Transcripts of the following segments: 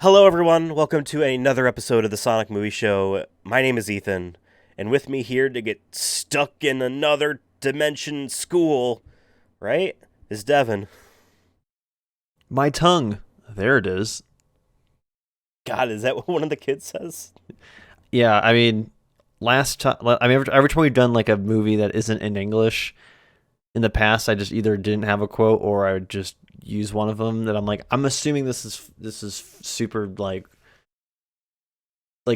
Hello, everyone. Welcome to another episode of the Sonic Movie Show. My name is Ethan, and with me here to get stuck in another dimension school, right, is Devin. My tongue. There it is. God, is that what one of the kids says? Yeah, I mean, last time, every time we've done like a movie that isn't in English in the past, I just either didn't have a quote or I would just use one of them that I'm like, I'm assuming this is super like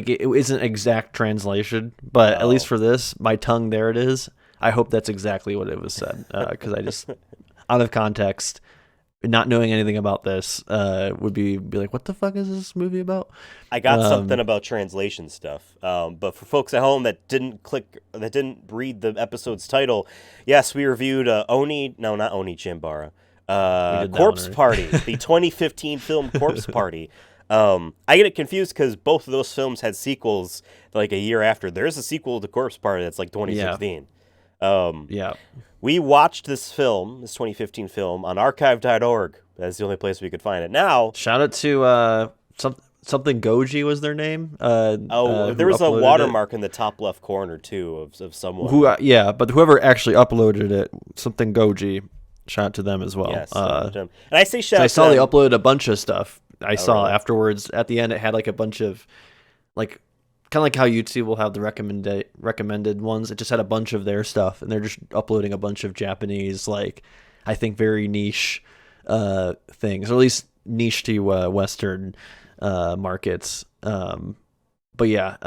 it isn't exact translation, but at least Oh, for this, my tongue. There it is. I hope that's exactly what it was said because I just out of context. Not knowing anything about this would be like, what the fuck is this movie about? I got something Um, about translation stuff. But for folks at home that didn't read the episode's title, yes, we reviewed Oni, no, not Oni Chimbara, we did that one Corpse already. Party, the 2015 film Corpse Party. I get it confused because both of those films had sequels like a year after. There's a sequel to Corpse Party that's like Yeah, 2016. Um, yeah. we watched this 2015 film, on archive.org. That's the only place we could find it. Now, Shout out to something Goji was their name. oh, there Who was a uploaded it? watermark in the top left corner too of Who? someone. Yeah, but whoever actually uploaded it, something Goji. Shout out to them as well. Yes, and I say shout So I out to saw they them. uploaded a bunch of stuff. I Oh, saw really? afterwards at the end it had like a bunch of like kind of like how YouTube will have the recommended ones. It just had a bunch of their stuff, and they're just uploading a bunch of Japanese, like I think very niche things, or at least niche to Western markets. But yeah,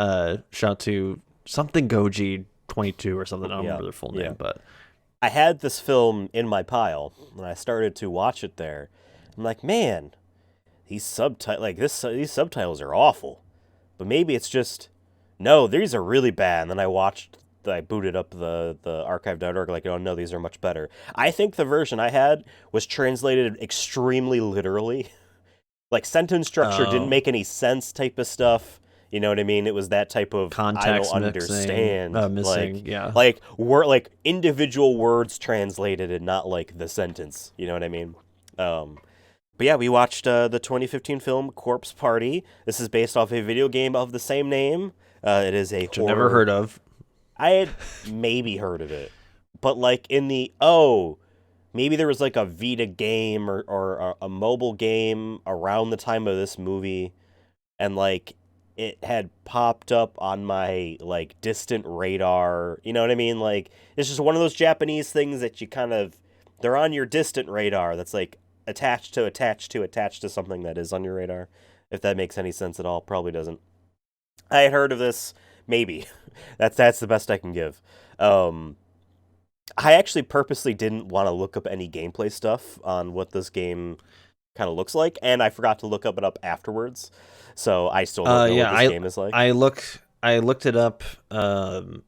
shout out to something Goji 22 or something. I don't Yeah, remember their full yeah. name, but I had this film in my pile, and I started to watch it there. I'm like, man, these subtitles are awful. But maybe it's just no, these are really bad. And then I booted up the archive.org, like, oh no, these are much better. I think the version I had was translated extremely literally. Like sentence structure didn't oh, make any sense type of stuff. You know what I mean? It was that type of I don't context mixing, understand. missing. Yeah, Like individual words translated and not like the sentence. You know what I mean? Um, but yeah, we watched the 2015 film Corpse Party. This is based off a video game of the same name. It is a which I've never horror. heard of. I had maybe heard of it, but like maybe there was like a Vita game or a mobile game around the time of this movie, and like it had popped up on my like distant radar. You know what I mean? Like it's just one of those Japanese things that you kind of they're on your distant radar. That's like attached to something that is on your radar. If that makes any sense at all, probably doesn't. I had heard of this, maybe. That's the best I can give. Um, I actually purposely didn't want to look up any gameplay stuff on what this game kind of looks like, and I forgot to look it up afterwards. So I still don't know what Yeah, this game is like. I looked it up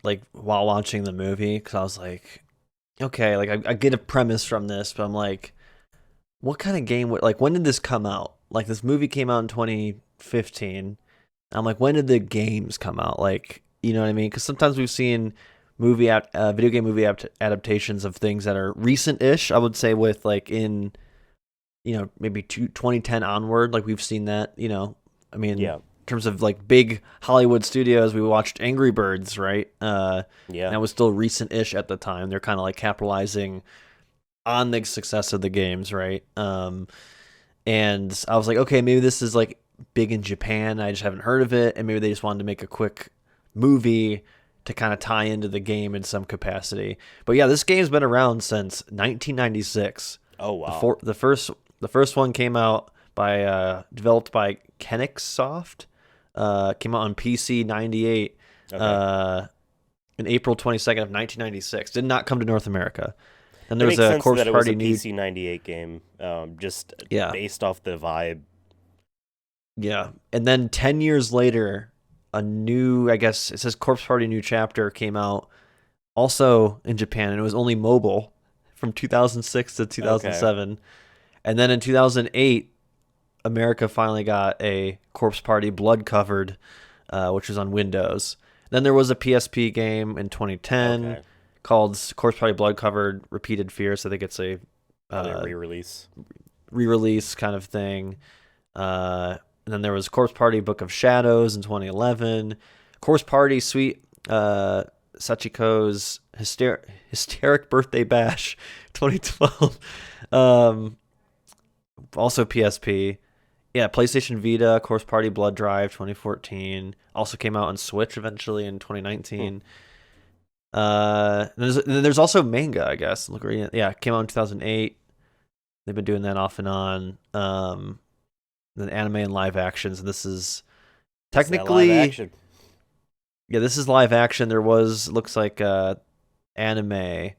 like while watching the movie because I was like, okay, like I get a premise from this, but I'm like, what kind of game would like when did this come out? Like this movie came out in 2015. I'm like, when did the games come out? Like, you know what I mean? Because sometimes we've seen video game movie adaptations of things that are recent-ish. I would say with like in maybe 2010 onward, like we've seen that. I mean, in Yeah, terms of like big Hollywood studios, we watched Angry Birds, right? yeah. That was still recent-ish at the time. They're kind of like capitalizing on the success of the games, right? And I was like, okay, maybe this is like big in Japan. I just haven't heard of it, and maybe they just wanted to make a quick movie to kind of tie into the game in some capacity. But yeah, this game's been around since 1996. Oh The wow. for, the first one came out by developed by Kennicksoft. Came out on PC 98 Okay. uh, in April 22nd of 1996. Did not come to North America. And It there was makes a sense Corpse that it was a Party new. PC 98 game, just Yeah, based off the vibe. yeah. And then 10 years later, a new, I guess it says Corpse Party New Chapter came out also in Japan, and it was only mobile from 2006 to Okay. 2007. And then in 2008, America finally got a Corpse Party Blood Covered, which was on Windows. Then there was a PSP game in 2010 Okay. called Corpse Party Blood Covered Repeated Fears. I think it's a Probably a uh, re-release. re-release kind of thing. And then there was Corpse Party Book of Shadows in 2011. Corpse Party Sweet Sachiko's Hysteric Birthday Bash 2012. Also PSP. Yeah, PlayStation Vita, Corpse Party Blood Drive 2014. Also came out on Switch eventually in 2019. There's also manga, I guess. Look, yeah, it came out in 2008. They've been doing that off and on. Then anime and live actions, and this is technically live action. Yeah, this is live action. There looks like anime.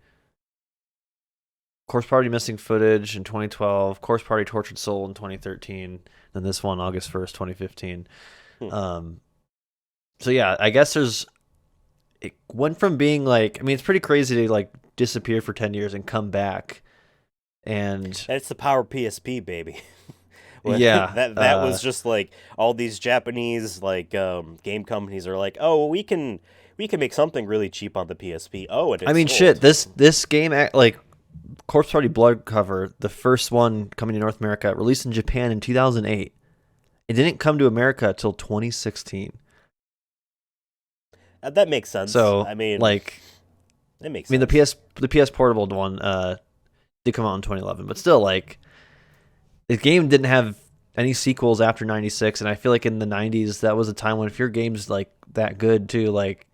Corpse Party Missing Footage in 2012. Corpse Party Tortured Soul in 2013. And this one, August 1st, 2015. So yeah, I guess it went from being like, I mean, it's pretty crazy to like disappear for 10 years and come back. And it's the power of PSP, baby. Yeah. that was just like all these Japanese like game companies are like, oh, we can make something really cheap on the PSP. Oh, and it's I mean, sold. shit, this game, like Corpse Party Blood Cover, the first one coming to North America, released in Japan in 2008. It didn't come to America till 2016. That makes sense. So, I mean, like, it makes sense. the PS Portable one did come out in 2011, but still, like, the game didn't have any sequels after 96, and I feel like in the 90s, that was a time when if your game's, like, that good, too, like,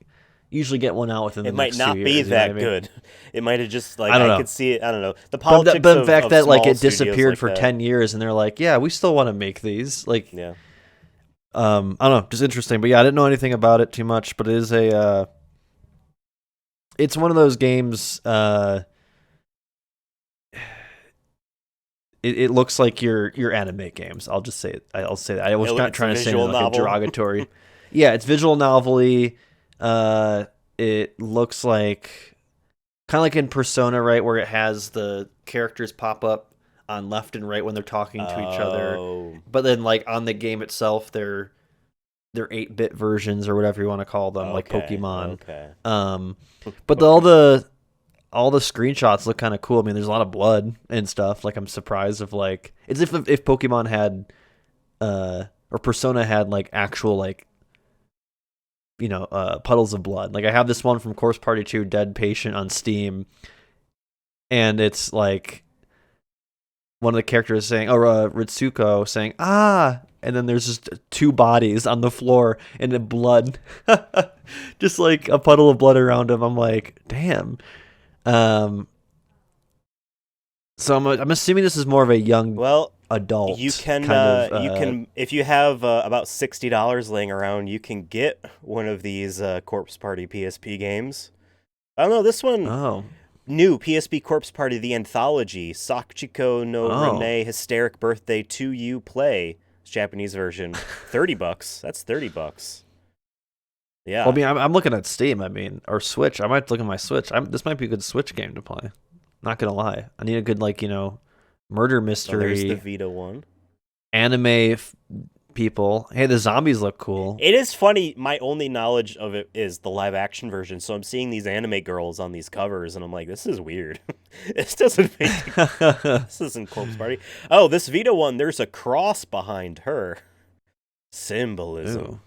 usually get one out within the next 2 years. It might not be that good. It might have just, like, I don't know. could see it, I don't know. The politics but the fact that, like, it disappeared like for that. 10 years, and they're like, yeah, we still want to make these. Like, yeah. I don't know, just interesting. But yeah, I didn't know anything about it too much, but it is it's one of those games, it looks like your anime games. I'll just say it. I'll say that. I was not trying to say like a derogatory. Yeah, it's visual novel-y. It looks like kind of like in Persona, right, where it has the characters pop up on left and right when they're talking to each other. But then like on the game itself, they're 8-bit versions or whatever you want to call them, like Pokemon. Okay. But all the screenshots look kind of cool. I mean, there's a lot of blood and stuff. Like, I'm surprised if like it's if Pokemon had or Persona had like actual like puddles of blood. Like, I have this one from Corpse Party 2, Dead Patient, on Steam, and it's like one of the characters saying, Ritsuko saying, ah, and then there's just 2 bodies on the floor and the blood, just like a puddle of blood around him. I'm like, damn. So I'm assuming this is more of a young adult. You can if you have about $60 laying around, you can get one of these Corpse Party PSP games. I don't know, this one. Oh. New PSP Corpse Party, the anthology, Sachiko no Renee Hysteric Birthday to You Play, Japanese version, $30. That's $30. Yeah. Well, I mean, I'm looking at Steam. I mean, or Switch. I might look at my Switch. This might be a good Switch game to play. Not gonna lie, I need a good murder mystery. There's the Vita one. Anime people. Hey, the zombies look cool. It is funny. My only knowledge of it is the live action version. So I'm seeing these anime girls on these covers, and I'm like, this is weird. This doesn't make. This isn't Corpse Party. Oh, this Vita one. There's a cross behind her. Symbolism. Ooh.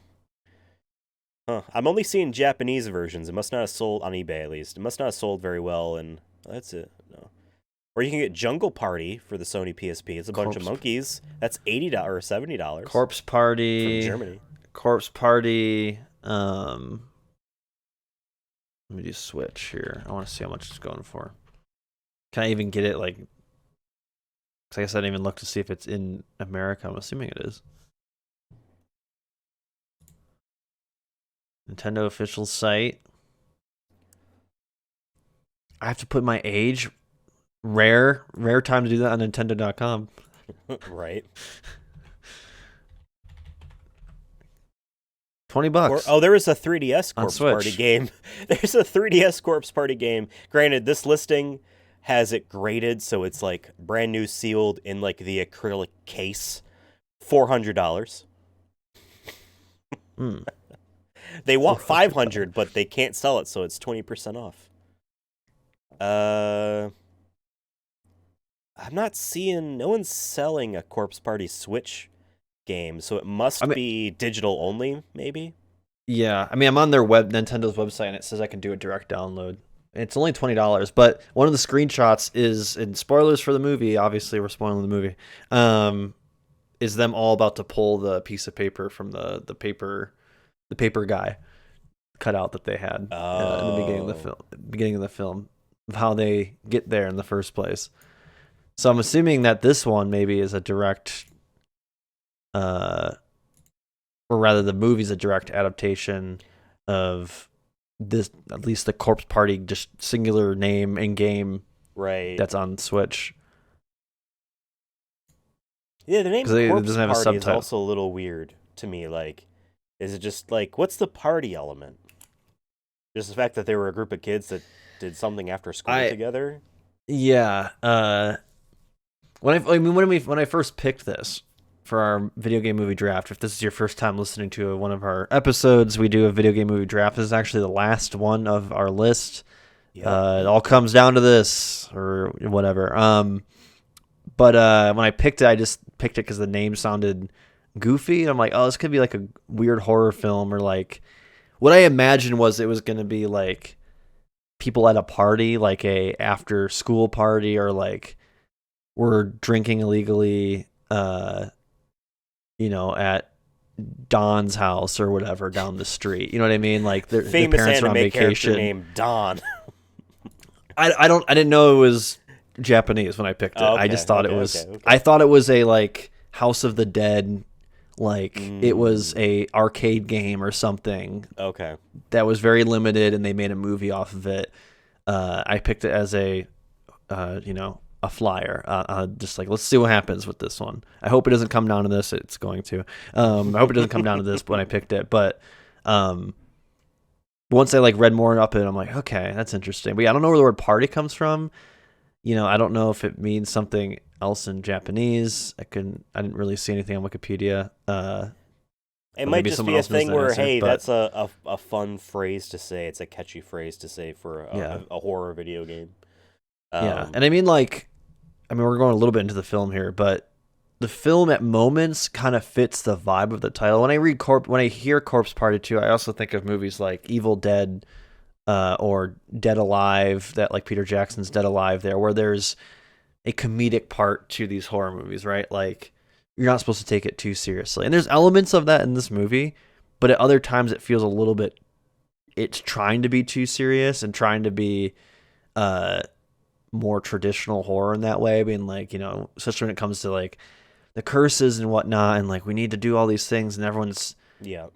Huh. I'm only seeing Japanese versions. It must not have sold on eBay, at least. It must not have sold very well, and that's it. No. Or you can get Jungle Party for the Sony PSP. It's a bunch of monkeys. That's $80 or $70. Corpse Party from Germany. Corpse Party. Let me do Switch here. I want to see how much it's going for. Can I even get it? Like, 'cause I guess I didn't even look to see if it's in America. I'm assuming it is. Nintendo official site. I have to put my age. Rare time to do that on Nintendo.com. Right. $20. There is a 3DS Corpse Party game. There's a 3DS Corpse Party game. Granted, this listing has it graded, so it's like brand new, sealed in like the acrylic case. $400. They want $500, but they can't sell it, so it's 20% off. I'm not seeing. No one's selling a Corpse Party Switch game, so it I must mean, be digital only, maybe. yeah. I mean, I'm on their Nintendo's website, and it says I can do a direct download. It's only $20, but one of the screenshots is, and spoilers for the movie. Obviously, we're spoiling the movie. Is them all about to pull the piece of paper from the paper guy cutout that they had in the beginning of the Oh, film, of how they get there in the first place. So I'm assuming that this one maybe is a direct, uh, or rather, the movie's a direct adaptation of this, at least the Corpse Party, just singular name and game right. that's on Switch, Yeah, the name because it Corpse doesn't have a Party is subtitle. also a little weird to me. Like, is it just like what's the party element? Just the fact that they were a group of kids that did something after school I together. Yeah. When I first picked this for our video game movie draft, if this is your first time listening to one of our episodes, we do a video game movie draft. This is actually the last one of our list. Yep. It all comes down to this or whatever. But when I picked it, I just picked it because the name sounded goofy. And I'm like, oh, this could be like a weird horror film, or like what I imagined was it was going to be like people at a party, like a after school party, or like we're drinking illegally, at Don's house or whatever down the street. You know what I mean? Like their Famous parents are on anime character vacation. named Don. I didn't know it was Japanese when I picked it. Oh, I okay, just thought it okay, was. okay, okay. I thought it was a like House of the Dead, like it was Mm, a arcade game or something okay. that was very limited, and they made a movie off of it. I picked it as a flyer. Just like, let's see what happens with this one. I hope it doesn't come down to this. It's going to. I hope it doesn't come down to this when I picked it. But once I like read more up it, I'm like, okay, that's interesting. But yeah, I don't know where the word party comes from. I don't know if it means something else in Japanese. I didn't really see anything on Wikipedia. It But might maybe just someone be a else knows thing the where, answer. hey, But that's a fun phrase to say. It's a catchy phrase to say for yeah, a horror video game. yeah, and I mean, we're going a little bit into the film here, but the film at moments kind of fits the vibe of the title. When I hear Corpse Party 2, I also think of movies like Evil Dead, or Dead Alive, that like Peter Jackson's Dead Alive there, where there's a comedic part to these horror movies, right? Like you're not supposed to take it too seriously. And there's elements of that in this movie, but at other times it feels a little bit, it's trying to be too serious and trying to be uh more traditional horror in that way, being like, especially when it comes to like the curses and whatnot, and like we need to do all these things, and everyone's Yeah.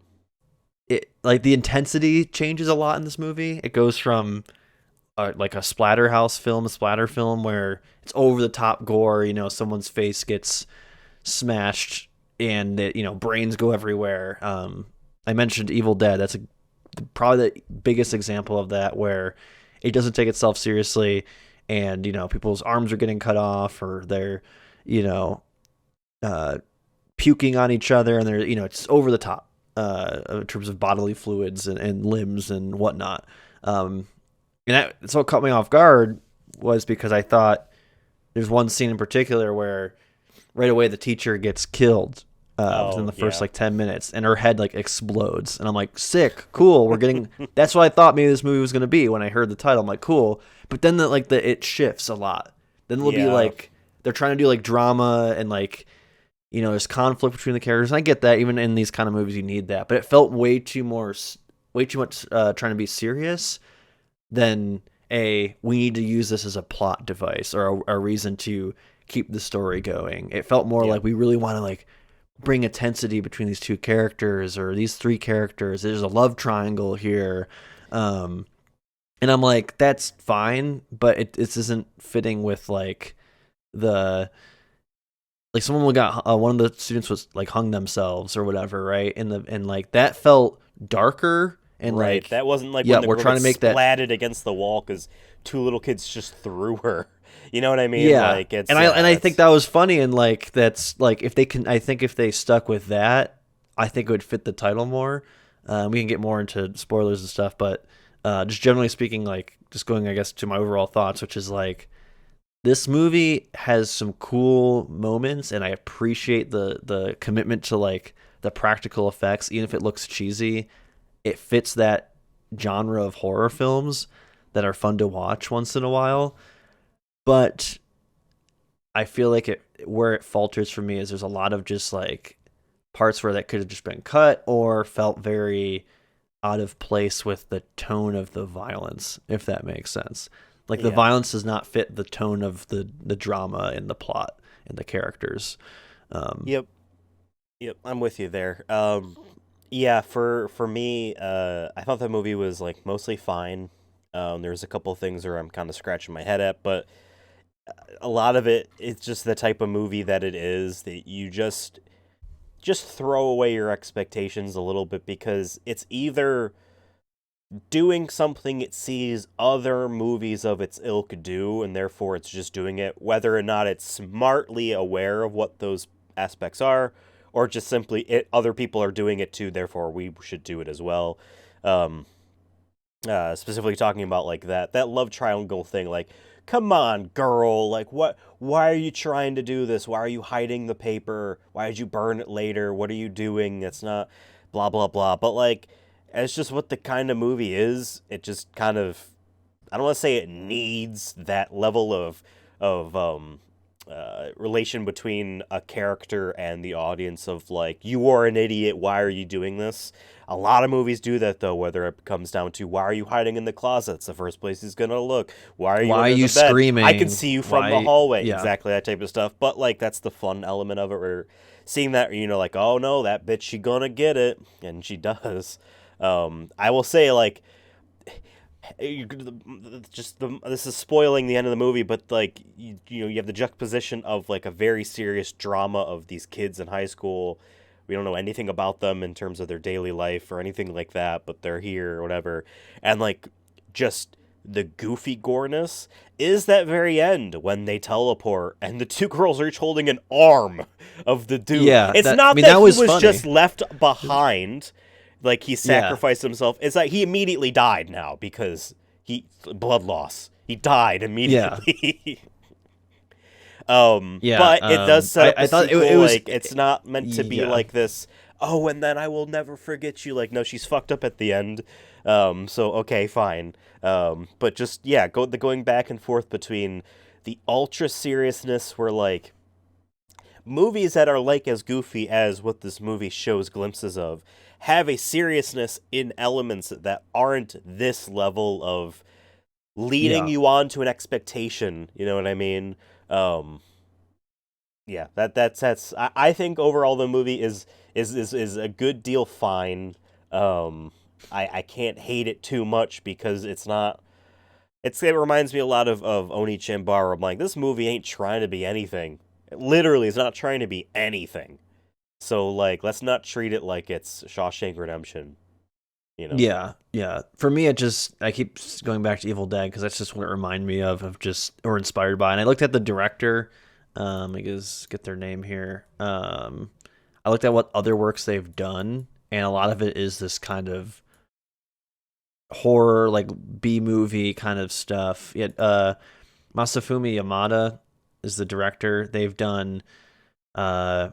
it like the intensity changes a lot in this movie. It goes from like a splatter film where it's over the top gore. Someone's face gets smashed and brains go everywhere. I mentioned Evil Dead. That's probably the biggest example of that, where it doesn't take itself seriously, and people's arms are getting cut off, or they're you know uh, puking on each other, and they're it's over the top in terms of bodily fluids and limbs and whatnot. That's what caught me off guard, was because I thought there's one scene in particular where right away the teacher gets killed within Oh, the first yeah. like 10 minutes, and her head like explodes, and I'm like, sick, cool, we're getting that's what I thought maybe this movie was going to be when I heard the title. I'm like, cool. But then it shifts a lot. Then it'll be Yeah. like they're trying to do like drama, and like there's conflict between the characters, and I get that. Even in these kind of movies you need that, but it felt way too much trying to be serious than we need to use this as a plot device, or a reason to keep the story going. It felt more Yeah. like we really want to like bring intensity between these two characters, or these three characters. There's a love triangle here. And I'm like, that's fine, but it isn't fitting with like the like someone got one of the students was like hung themselves or whatever, right? And like that felt darker, and Right. like, That wasn't like yeah, when the we're girl trying gets to make that. splatted against the wall because two little kids just threw her. You know what I mean? Yeah, Like it's and I think it's that was funny, and like that's like I think if they stuck with that, I think it would fit the title more. We can get more into spoilers and stuff, but just generally speaking, like just going, I guess, to my overall thoughts, which is like this movie has some cool moments, and I appreciate the commitment to like the practical effects, even if it looks cheesy. It fits that genre of horror films that are fun to watch once in a while. But I feel like it where it falters for me is there's a lot of just like parts where that could have just been cut or felt very out of place with the tone of the violence, if that makes sense. Like the Yeah. violence does not fit the tone of the drama and the plot and the characters. Um, Yep. Yep. I'm with you there. Yeah. For me, I thought the movie was like mostly fine. There's a couple things where I'm kind of scratching my head at, but a lot of it, it's just the type of movie that it is that you just throw away your expectations a little bit because it's either doing something it sees other movies of its ilk do, and therefore it's just doing it, whether or not it's smartly aware of what those aspects are, or just simply other people are doing it too, therefore we should do it as well. Um, Specifically talking about like that love triangle thing, like, come on, girl, like what? Why are you trying to do this? Why are you hiding the paper? Why did you burn it later? What are you doing? It's not blah blah blah. But like, it's just what the kind of movie is. It just kind of, I don't want to say it needs that level of relation between a character and the audience of like, you are an idiot, why are you doing this? A lot of movies do that though, whether it comes down to why are you hiding in the closet? It's the first place he's gonna look. Why are you why are under you the bed? I can screaming? see you from the Why? hallway. Yeah, Exactly that type of stuff. But like, that's the fun element of it, where seeing that, like, oh no, that bitch, she gonna get it, and she does. I will say, like, this is spoiling the end of the movie, but like, you have the juxtaposition of like a very serious drama of these kids in high school. We don't know anything about them in terms of their daily life or anything like that, but they're here or whatever. And like, just the goofy goreness is that very end when they teleport and the two girls are each holding an arm of the dude. yeah. It's That I not mean that that he was was funny. just left behind, like he Yeah, sacrificed himself. It's like he immediately died now because he blood loss. He died yeah, immediately. yeah. But it does set up I a thought it sequel. was Like, it's not meant to be yeah. like this. Oh, and then I will never forget you. Like, no, she's fucked up at the end. So okay, fine. But just, yeah, going back and forth between the ultra seriousness, where like movies that are like as goofy as what this movie shows glimpses of have a seriousness in elements that aren't this level of leading Yeah. you on to an expectation. You know what I mean? Um, yeah, I think overall the movie is a good deal fine. I can't hate it too much because it's not. It reminds me a lot of Oni Chimbar. I'm like, this movie ain't trying to be anything. It literally is not trying to be anything. So like, let's not treat it like it's Shawshank Redemption. You know? Yeah, yeah. For me, it just I keep going back to Evil Dead because that's just what it reminded me of just or inspired by. And I looked at the director, because get their name here. I looked at what other works they've done, and a lot of it is this kind of horror, like B movie kind of stuff. Yet, Masafumi Yamada is the director. They've done uh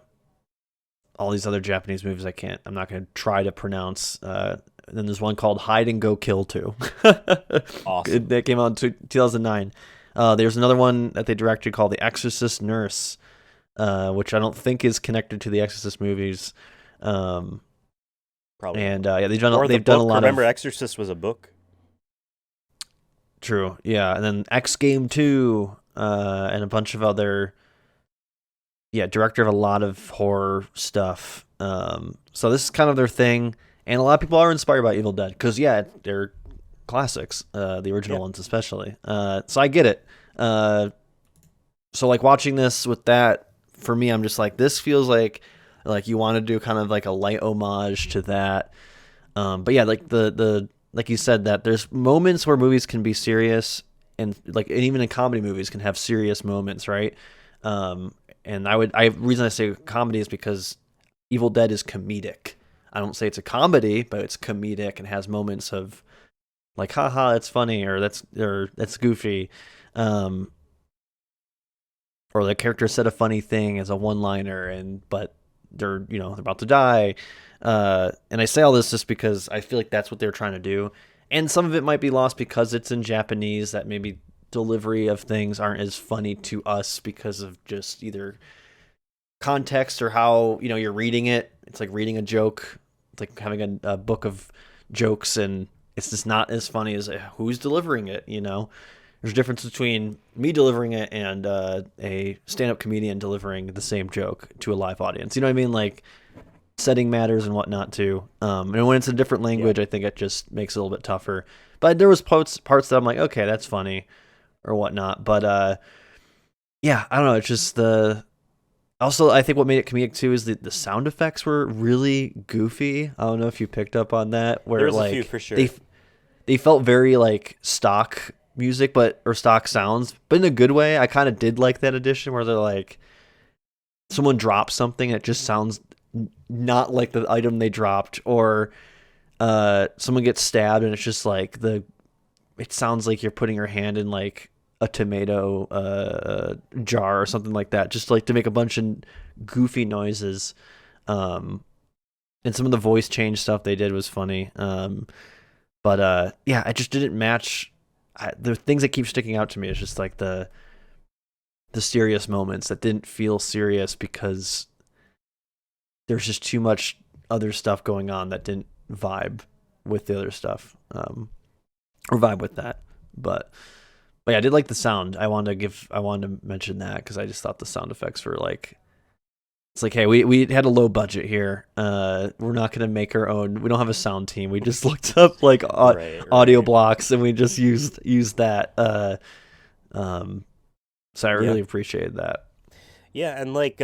all these other Japanese movies I'm not going to try to pronounce. Then there's one called Hide and Go Kill 2. Awesome. That came out in 2009. There's another one that they directed called The Exorcist Nurse, which I don't think is connected to the Exorcist movies. Um, Probably and not. yeah, Or the they've done a book. lot Remember, of Exorcist was a book. true, yeah, and then X Game 2, and a bunch of other director of a lot of horror stuff. So this is kind of their thing, and a lot of people are inspired by Evil Dead because they're classics, the original Yeah. ones especially. So I get it. So like watching this with that, for me, I'm just like, this feels like you want to do kind of like a light homage to that. But yeah, like the like you said, that there's moments where movies can be serious, and even in comedy movies can have serious moments, right? And reason I say comedy is because Evil Dead is comedic. I don't say it's a comedy, but it's comedic and has moments of like, haha, that's funny, or that's goofy. Um, or the character said a funny thing as a one-liner, but they're they're about to die. And I say all this just because I feel like that's what they're trying to do, and some of it might be lost because it's in Japanese. That maybe delivery of things aren't as funny to us because of just either context or how you're reading it. It's like reading a joke. It's like having a book of jokes, and it's just not as funny as who's delivering it. There's a difference between me delivering it and a stand-up comedian delivering the same joke to a live audience. You know what I mean? Like, setting matters and whatnot too. And when it's a different language, I think it just makes it a little bit tougher. But there was parts that I'm like, okay, that's funny or whatnot. But yeah, I don't know. It's just also, I think what made it comedic too is the sound effects were really goofy. I don't know if you picked up on that. Where There's like a few for sure. They felt very like stock music, or stock sounds, but in a good way. I kind of did like that addition where they're like, someone drops something that just sounds not like the item they dropped, or someone gets stabbed and it's just like it sounds like you're putting your hand in like a tomato jar or something like that, just like to make a bunch of goofy noises. And some of the voice change stuff they did was funny. But yeah, it just didn't match. The things that keep sticking out to me is just like the serious moments that didn't feel serious because there's just too much other stuff going on that didn't vibe with the other stuff, or vibe with that. But yeah, I did like the sound. I wanted to mention that because I just thought the sound effects were like, it's like, hey, we had a low budget here. We're not gonna make our own. We don't have a sound team. We just looked up like audio blocks and we just used that. So I really appreciated that. Yeah, and like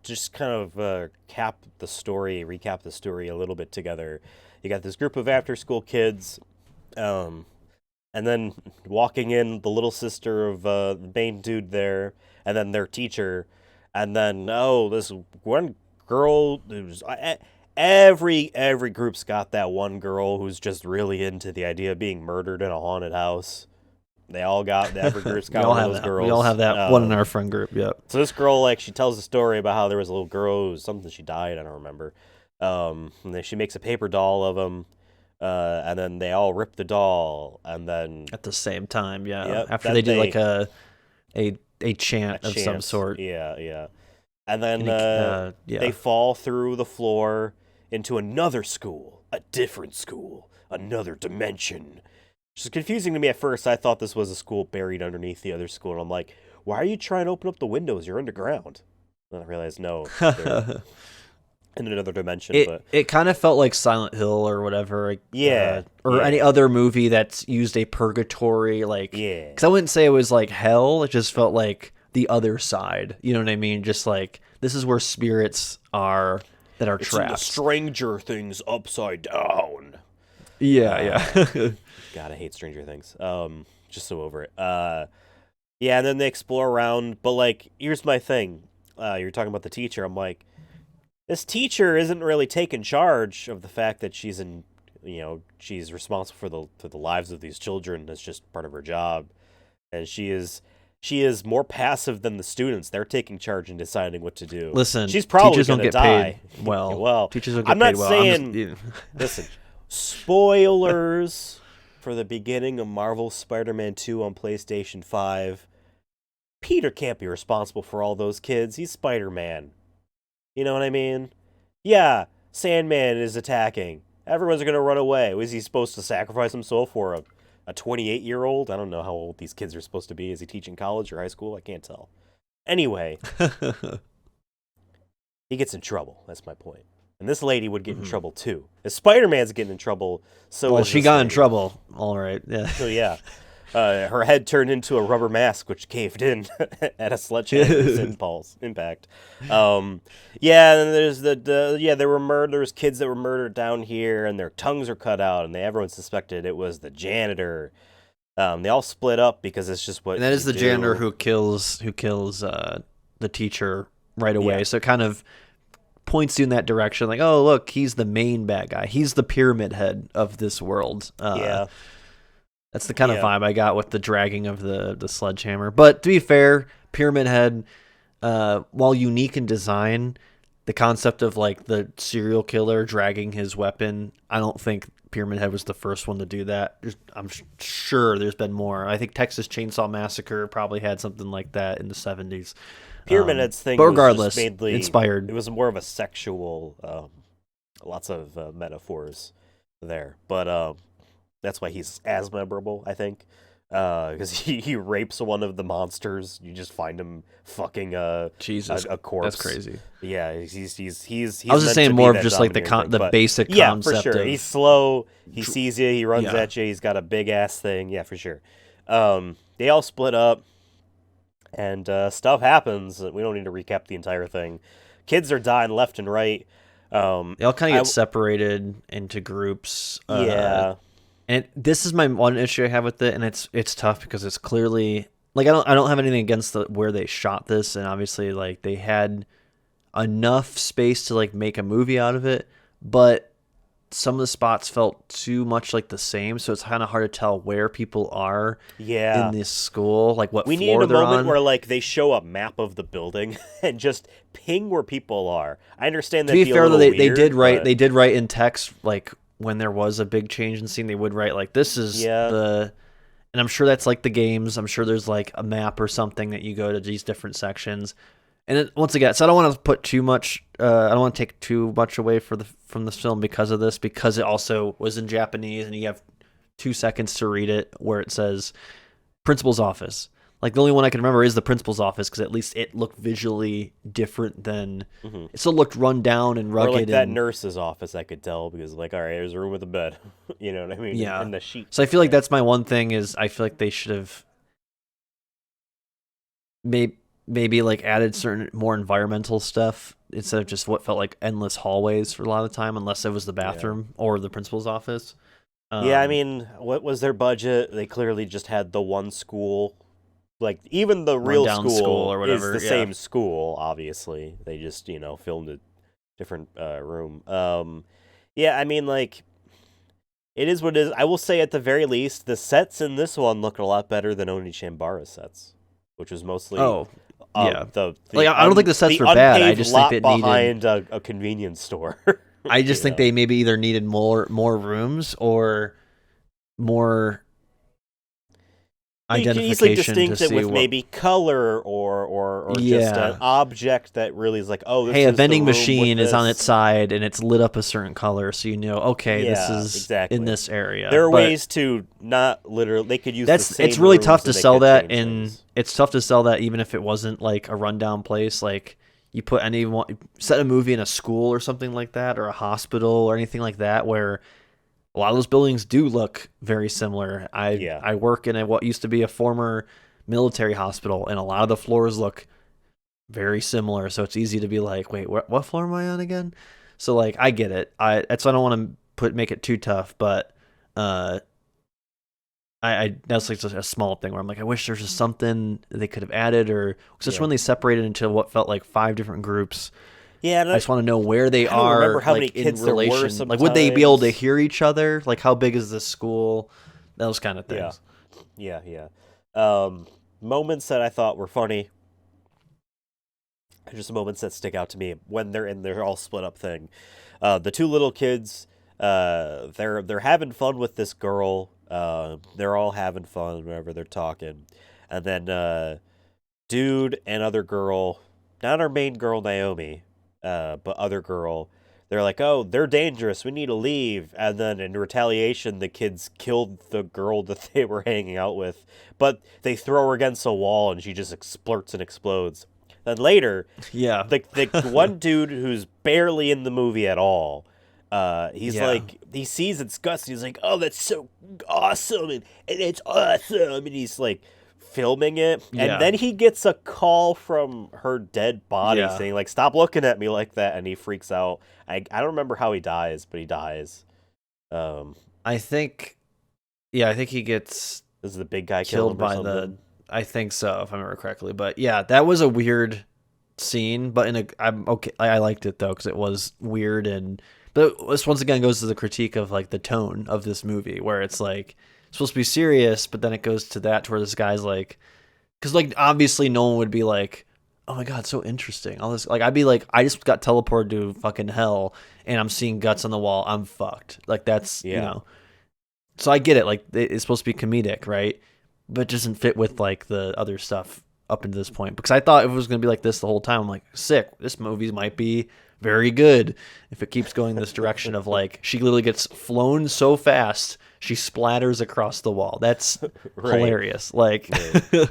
just kind of recap the story a little bit together. You got this group of after school kids, and then walking in the little sister of the main dude there, and then their teacher, and then this one girl who's every group's got that one girl who's just really into the idea of being murdered in a haunted house. Every group's got one of those girls. We all have that one in our friend group. Yep. So this girl, like, she tells a story about how there was a little girl who something she died. I don't remember. And then she makes a paper doll of him, and then they all rip the doll, and then at the same time, yeah. Yep, after they do like a chant of some sort. Yeah. And then they fall through the floor into another school, a different school, another dimension. Which is confusing to me at first. I thought this was a school buried underneath the other school, and I'm like, why are you trying to open up the windows? You're underground. And I realized, no, they're in another dimension. It kind of felt like Silent Hill or whatever. Or any other movie that's used a purgatory, like, because I wouldn't say it was like hell. It just felt like the other side. You know what I mean? Just like, this is where spirits are that are trapped. The Stranger Things upside down. Yeah. God, I hate Stranger Things. Just so over it. Yeah, and then they explore around, but like, here's my thing. You're talking about the teacher. I'm like, this teacher isn't really taking charge of the fact that she's responsible for the lives of these children. That's just part of her job, and she is more passive than the students. They're taking charge and deciding what to do. Listen, she's probably going to die. Paid well, teachers don't get I'm not paid well. saying. Listen, spoilers for the beginning of Marvel Spider-Man 2 on PlayStation 5. Peter can't be responsible for all those kids. He's Spider-Man. You know what I mean? Yeah, Sandman is attacking. Everyone's going to run away. Was he supposed to sacrifice himself for a 28-year-old? I don't know how old these kids are supposed to be. Is he teaching college or high school? I can't tell. Anyway, he gets in trouble. That's my point. And this lady would get in trouble too. If Spider-Man's getting in trouble, so she got in trouble. All right. Yeah. So yeah. Her head turned into a rubber mask, which caved in at a sledgehammer's impact. Yeah, and there's there's kids that were murdered down here, and their tongues are cut out, and everyone suspected it was the janitor. They all split up because it's just what. And that is the janitor who kills the teacher right away. Yeah. So it kind of points you in that direction, like, oh look, he's the main bad guy. He's the pyramid head of this world. That's the kind of vibe I got with the dragging of the sledgehammer. But to be fair, Pyramid Head, while unique in design, the concept of like the serial killer dragging his weapon, I don't think Pyramid Head was the first one to do that. I'm sure there's been more. I think Texas Chainsaw Massacre probably had something like that in the 70s. Pyramid Head's thing But was just regardless, mainly inspired. It was more of a sexual, lots of metaphors there, but that's why he's as memorable, I think, because he rapes one of the monsters. You just find him fucking Jesus, a corpse. that's crazy. Yeah, he's I was just meant saying to more be of that just like the domineering thing, the but basic yeah, concept for sure. of He's slow. He sees you. He runs Yeah. at you. He's got a big ass thing. Yeah, for sure. They all split up, and stuff happens. We don't need to recap the entire thing. Kids are dying left and right. They all kind of get separated into groups. Yeah. And this is my one issue I have with it, and it's tough because it's clearly like I don't have anything against where they shot this, and obviously like they had enough space to like make a movie out of it, but some of the spots felt too much like the same, so it's kind of hard to tell where people are in this school, like what we floor need a they're moment on. where like they show a map of the building and just ping where people are. I understand that. To be fair, though, they weird, did write but... they did write in text like when there was a big change in scene, they would write like this is the, and I'm sure that's like the games. I'm sure there's like a map or something that you go to these different sections. And once again, so I don't want to put too much. I don't want to take too much away from this film because of this, because it also was in Japanese, and you have 2 seconds to read it where it says principal's office. Like the only one I can remember is the principal's office, because at least it looked visually different than it still looked run down and rugged. Or like that nurse's office, I could tell, because like, all right, there's a room with a bed. You know what I mean? Yeah. And the sheet. So I feel like that's my one thing is I feel like they should have maybe like added certain more environmental stuff instead of just what felt like endless hallways for a lot of the time, unless it was the bathroom or the principal's office. Yeah, I mean, what was their budget? They clearly just had the one school. Like, even the real school or whatever is the same school, obviously. They just, filmed a different room. Yeah, I mean, like, it is what it is. I will say, at the very least, the sets in this one look a lot better than Oni Chambara's sets, which was mostly... yeah. The like, I don't think the sets were bad. I just think it behind needed... a convenience store. I just think they maybe either needed more rooms or more identification. You can easily distinct to it see with maybe color or just an object that really is like, oh, this hey, is a vending the room machine with is on this. its side and it's lit up a certain color, so you know, okay, this is exactly. in this area. There are ways to not literally. They could use the same it's really rooms tough to and they sell could that, change and things. it's tough to sell that even if it wasn't like a rundown place. Like you put set a movie in a school or something like that, or a hospital or anything like that, where a lot of those buildings do look very similar. I work in what used to be a former military hospital, and a lot of the floors look very similar, so it's easy to be like, wait, what floor am I on again? So like, I get it. That's why I don't want to make it too tough, but I that's like just a small thing where I'm like, I wish there's just something they could have added, or just when they separated into what felt like 5 different groups. Yeah, I just want to know where they are. Remember how like, many kids in there were relation. Like, would they be able to sometimes? hear each other? Like, how big is this school? Those kind of things. Yeah. Moments that I thought were funny. Just moments that stick out to me when they're in their all split up thing. The 2 little kids, they're having fun with this girl. They're all having fun whenever they're talking, and then dude and other girl, not our main girl Naomi, but other girl. They're like, oh, they're dangerous. We need to leave. And then in retaliation, the kids killed the girl that they were hanging out with. But they throw her against a wall and she just splurts and explodes. Then later, the one dude who's barely in the movie at all, he's like, he sees it's Gus and he's like, oh, that's so awesome. And it's awesome. And he's like filming it. And then he gets a call from her dead body saying like, stop looking at me like that. And he freaks out. I don't remember how he dies, but he dies. I think he gets this is the big guy killed by I think so, if I remember correctly. But yeah, that was a weird scene, but I'm okay. I liked it though, because it was weird, but this once again goes to the critique of like the tone of this movie, where it's like it's supposed to be serious, but then it goes to that where this guy's like because like obviously no one would be like, oh my god, so interesting. All this, like I'd be like, I just got teleported to fucking hell, and I'm seeing guts on the wall. I'm fucked. Like that's you Yeah. know. So I get it. Like it's supposed to be comedic, right? But it doesn't fit with like the other stuff up until this point. Because I thought if it was gonna be like this the whole time, I'm like, sick. This movie might be very good if it keeps going this direction of like she literally gets flown so fast she splatters across the wall. That's Right. hilarious. Like, Right.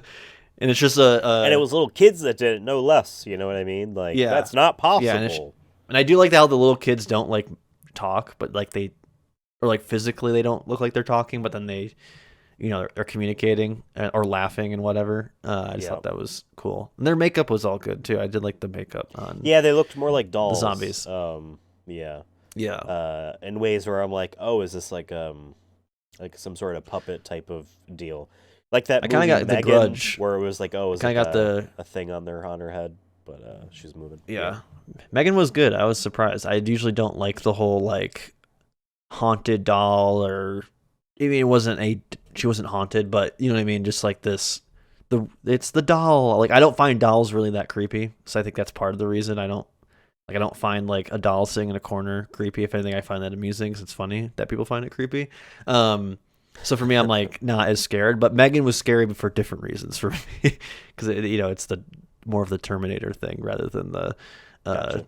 and it's just And it was little kids that did it, no less. You know what I mean? Like yeah, that's not yeah, possible. and I do like how the little kids don't like talk, but like they or like physically they don't look like they're talking, but then they they're communicating or laughing and whatever. I just Yeah. thought that was cool, and their makeup was all good too. I did like the makeup on Yeah, they looked more like the dolls. zombies. Yeah. Yeah, In ways where I'm like, oh, is this like some sort of puppet type of deal? Like that I kind movie of got the Megan, Grudge. where it was like, oh, it I was kind like of got the a thing on her head, but she's moving. yeah. Megan was good. I was surprised. I usually don't like the whole like haunted doll or I mean it wasn't a she wasn't haunted, but you know what I mean. Just like this, it's the doll. Like I don't find dolls really that creepy, so I think that's part of the reason I don't find like a doll sitting in a corner creepy. If anything, I find that amusing because it's funny that people find it creepy. So for me, I'm like not as scared. But Megan was scary, but for different reasons for me because it's the more of the Terminator thing rather than the. Uh, Gotcha.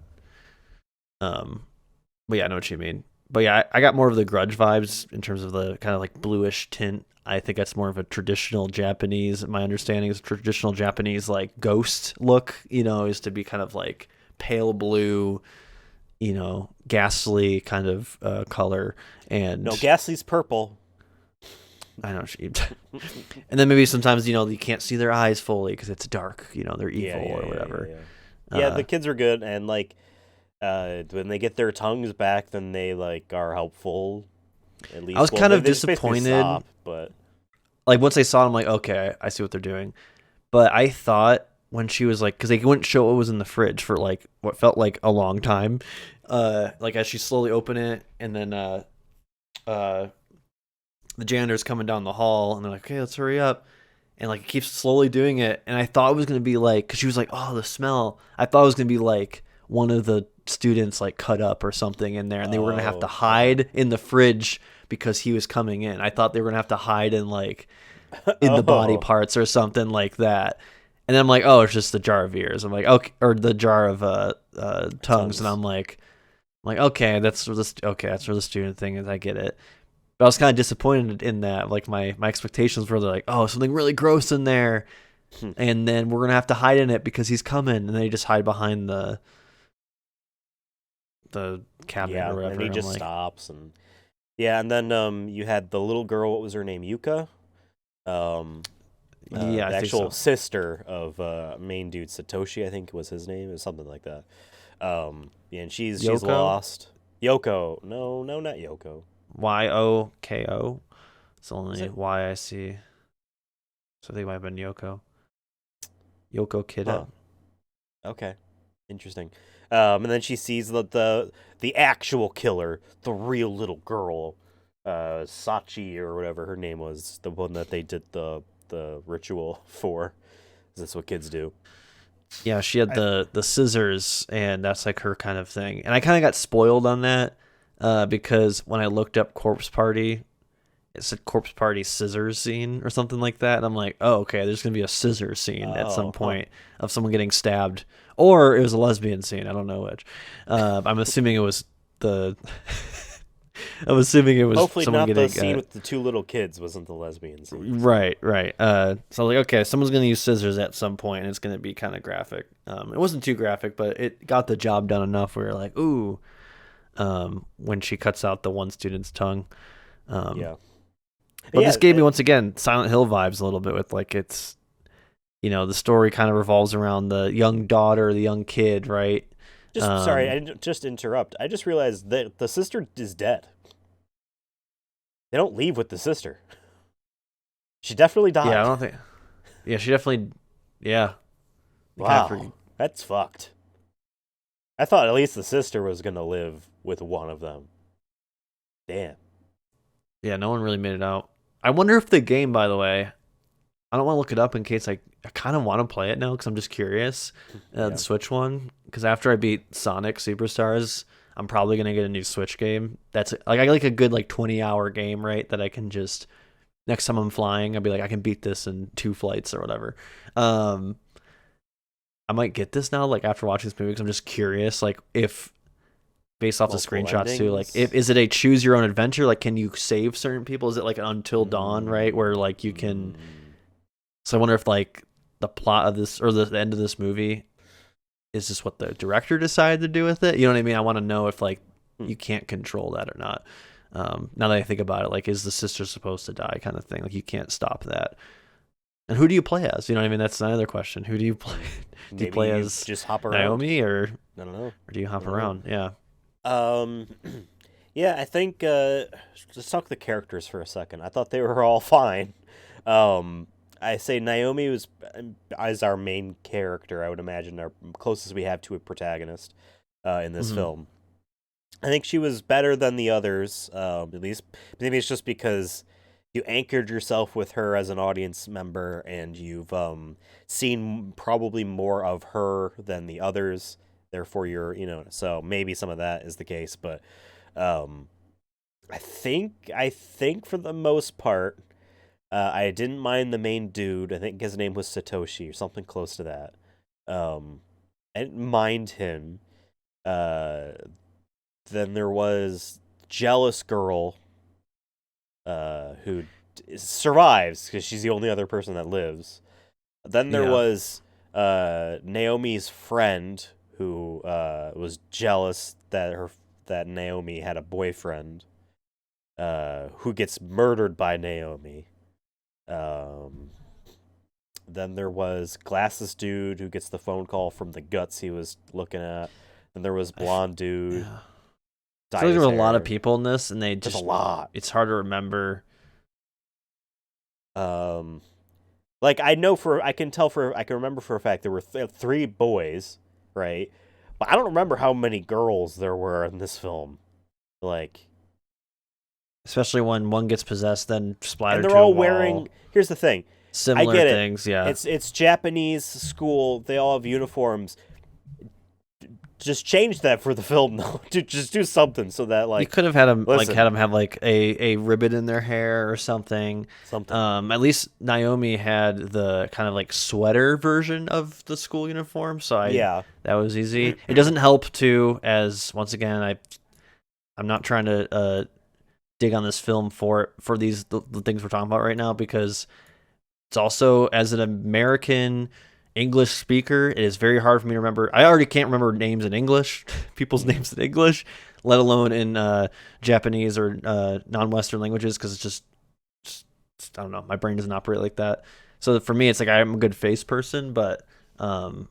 but yeah, I know what you mean. But yeah, I got more of the Grudge vibes in terms of the kind of like bluish tint. I think that's more of a traditional Japanese. My understanding is traditional Japanese like ghost look. Is to be kind of like pale blue, ghastly kind of color. And No, Ghastly's purple. I know she. And then maybe sometimes you can't see their eyes fully because it's dark. They're evil or whatever. Yeah, the kids are good, and like when they get their tongues back, then they like are helpful. At least I was kind of they just basically disappointed. stop, but Like once I saw it, I'm like, okay, I see what they're doing. But I thought when she was like, because they wouldn't show what was in the fridge for like what felt like a long time. Like as she slowly opened it, and then uh, the janitor's coming down the hall, and they're like, okay, let's hurry up. And like it keeps slowly doing it, and I thought it was gonna be like, cause she was like, oh, the smell. I thought it was gonna be like one of the students like cut up or something in there, and they were gonna have to hide in the fridge because he was coming in. I thought they were gonna have to hide in like in the body oh, parts or something like that. And then I'm like, oh, it's just the jar of ears. I'm like, okay, or the jar of tongues, and I'm like, okay, that's where the student thing is. I get it. But I was kind of disappointed in that. Like my expectations were like, oh, something really gross in there, and then we're gonna have to hide in it because he's coming, and then they just hide behind the cabinet yeah, or whatever. and he I'm just like, stops, and yeah, and then you had the little girl. What was her name? Yuka. Um, yeah, I the think actual so. sister of main dude Satoshi, I think was his name, or something like that. Yeah, and she's Yoko, lost. Yoko, no, not Yoko. Yoko. It's Is only it? Y I see. So I think it might have been Yoko. Yoko Huh. Kida. Okay, interesting. And then she sees the actual killer, the real little girl, Sachi or whatever her name was, the one that they did the ritual for. That's what kids do. Yeah, she had I, the scissors, and that's like her kind of thing. And I kind of got spoiled on that because when I looked up Corpse Party, it said Corpse Party scissors scene or something like that. And I'm like, oh, okay, there's gonna be a scissors scene at some oh, huh. point of someone getting stabbed, or it was a lesbian scene. I don't know which. I'm assuming it was the. I'm assuming it was Hopefully someone not the getting scene with the two little kids wasn't the lesbian scene. So right, right. So I was like, okay, someone's gonna use scissors at some point, and it's gonna be kind of graphic. It wasn't too graphic, but it got the job done enough where you're like, ooh, when she cuts out the one student's tongue. Um, yeah, but yeah. this gave me once again Silent Hill vibes a little bit with like it's, the story kind of revolves around the young daughter, the young kid, right? Just sorry, Um, I didn't just interrupt. I just realized that the sister is dead. They don't leave with the sister. She definitely yeah, I died. don't think. Yeah, she definitely. Yeah, they kind of Wow, forget. that's fucked. I thought at least the sister was gonna live with one of them. Damn. Yeah, no one really made it out. I wonder if the game, by the way, I don't want to look it up in case I kind of want to play it now because I'm just curious. The Yeah. Switch one, because after I beat Sonic Superstars, I'm probably gonna get a new Switch game. That's like I like a good like 20-hour game, right? That I can just next time I'm flying, I'll be like I can beat this in 2 flights or whatever. Um, I might get this now, like after watching this movie, because I'm just curious, like if based off the Multiple screenshots too, like if endings. is it a choose your own adventure? Like, can you save certain people? Is it like an Until Dawn, right? Where like you can. Mm. So I wonder if like the plot of this or the end of this movie is just what the director decided to do with it. You know what I mean? I want to know if like Hmm. you can't control that or not. Now that I think about it, like is the sister supposed to die, kind of thing? Like you can't stop that. And who do you play as? You know what I mean? That's another question. Who do you play? Do you Maybe play you as just hop around. Naomi I don't know. or do you I hop don't know. around? Yeah. Um, yeah, I think let's talk the characters for a second. I thought they were all fine. Um, I say Naomi was as our main character. I would imagine our closest we have to a protagonist in this Hmm. film. I think she was better than the others. At least maybe it's just because you anchored yourself with her as an audience member, and you've seen probably more of her than the others. Therefore, so maybe some of that is the case. But um, I think for the most part, I didn't mind the main dude. I think his name was Satoshi or something close to that. Um, I didn't mind him. Uh, then there was jealous girl who survives because she's the only other person that lives. Then there Yeah. was Naomi's friend who was jealous that Naomi had a boyfriend who gets murdered by Naomi. Um, then there was glasses dude who gets the phone call from the guts he was looking at. Then there was blonde dude, Yeah. I feel dyed like there his were a lot of hair. people in this, and they There's a just lot. it's hard to remember. Um, like I can remember for a fact there were three boys, right? But I don't remember how many girls there were in this film. Like, Especially when one gets possessed, then and splattered they're to a all wearing. wall. Here's the thing. I Similar get it. things, yeah. It's Japanese school. They all have uniforms. Just change that for the film, though. Just do something so that You like, could have had them listen, have like a ribbon in their hair or something. something. At least Naomi had the kind of like sweater version of the school uniform, so I Yeah. that was easy. It doesn't help too, as once again I'm not trying to dig on this film for the things we're talking about right now because it's also as an American English speaker, it is very hard for me to remember. I already can't remember names in English, people's names in English, let alone in Japanese or non-Western languages, because just I don't know. My brain doesn't operate like that. So for me, it's like I'm a good face person, but um,